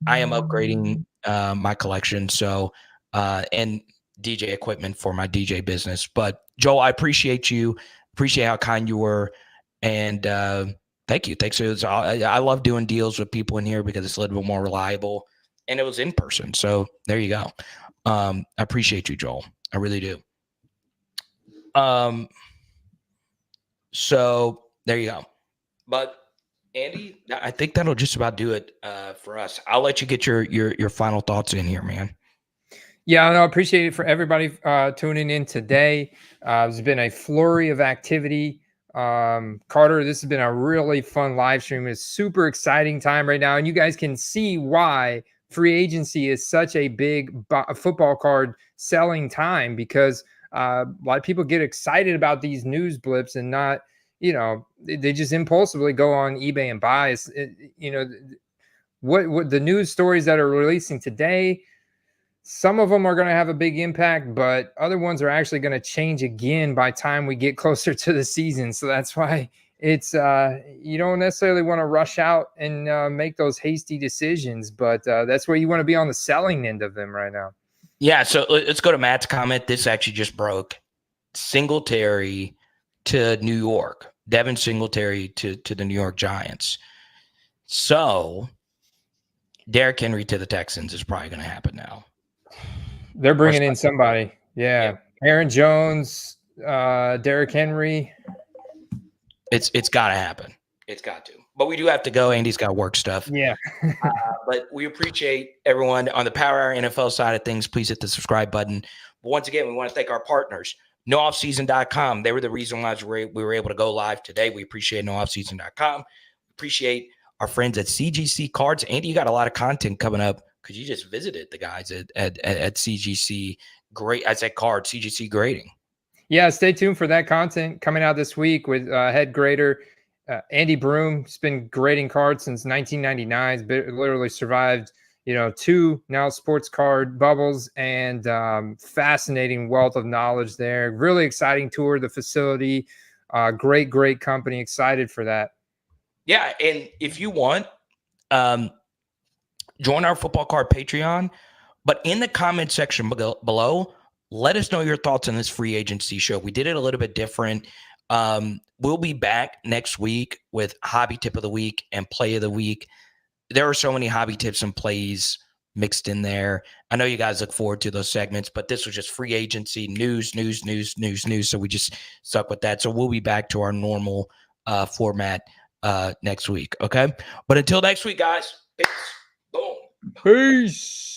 I am upgrading my collection, so and DJ equipment for my DJ business. But Joel, I appreciate you. Appreciate how kind you were, and thank you. Thanks. I love doing deals with people in here because it's a little bit more reliable, and it was in person. So there you go. I appreciate you, Joel. I really do. So there you go. But Andy, I think that'll just about do it for us. I'll let you get your final thoughts in here, man. Yeah, I appreciate it for everybody tuning in today. There's been a flurry of activity. Carter, this has been a really fun live stream. It's super exciting time right now, and you guys can see why free agency is such a big football card selling time, because a lot of people get excited about these news blips and not, you know, they just impulsively go on eBay and buy. You know, what the news stories that are releasing today, some of them are going to have a big impact, but other ones are actually going to change again by time we get closer to the season. So that's why it's you don't necessarily want to rush out and make those hasty decisions, but that's where you want to be on the selling end of them right now. Yeah, so let's go to Matt's comment. This actually just broke. Singletary to New York. Devin Singletary to the New York Giants. So Derrick Henry to the Texans is probably going to happen now. They're bringing in somebody. Yeah. Aaron Jones, Derrick Henry. It's got to happen. It's got to. But we do have to go. Andy's got work stuff. Yeah. But we appreciate everyone on the Power Hour NFL side of things. Please hit the subscribe button. But once again, we want to thank our partners, nooffseason.com. They were the reason why we were able to go live today. We appreciate nooffseason.com. Appreciate our friends at CGC Cards. Andy, you got a lot of content coming up because you just visited the guys at CGC. Great. I said card, CGC grading. Yeah, stay tuned for that content coming out this week with head grader Andy Broom. He's been grading cards since 1999. He's literally survived, 2 now sports card bubbles, and fascinating wealth of knowledge there. Really exciting tour of the facility. Great company. Excited for that. Yeah, and if you want, join our Football Card Patreon. But in the comment section below, let us know your thoughts on this free agency show. We did it a little bit different. We'll be back next week with Hobby Tip of the Week and Play of the Week. There are so many hobby tips and plays mixed in there. I know you guys look forward to those segments, but this was just free agency news. So we just stuck with that. So we'll be back to our normal format next week. Okay. But until next week, guys, peace. Boom. Peace.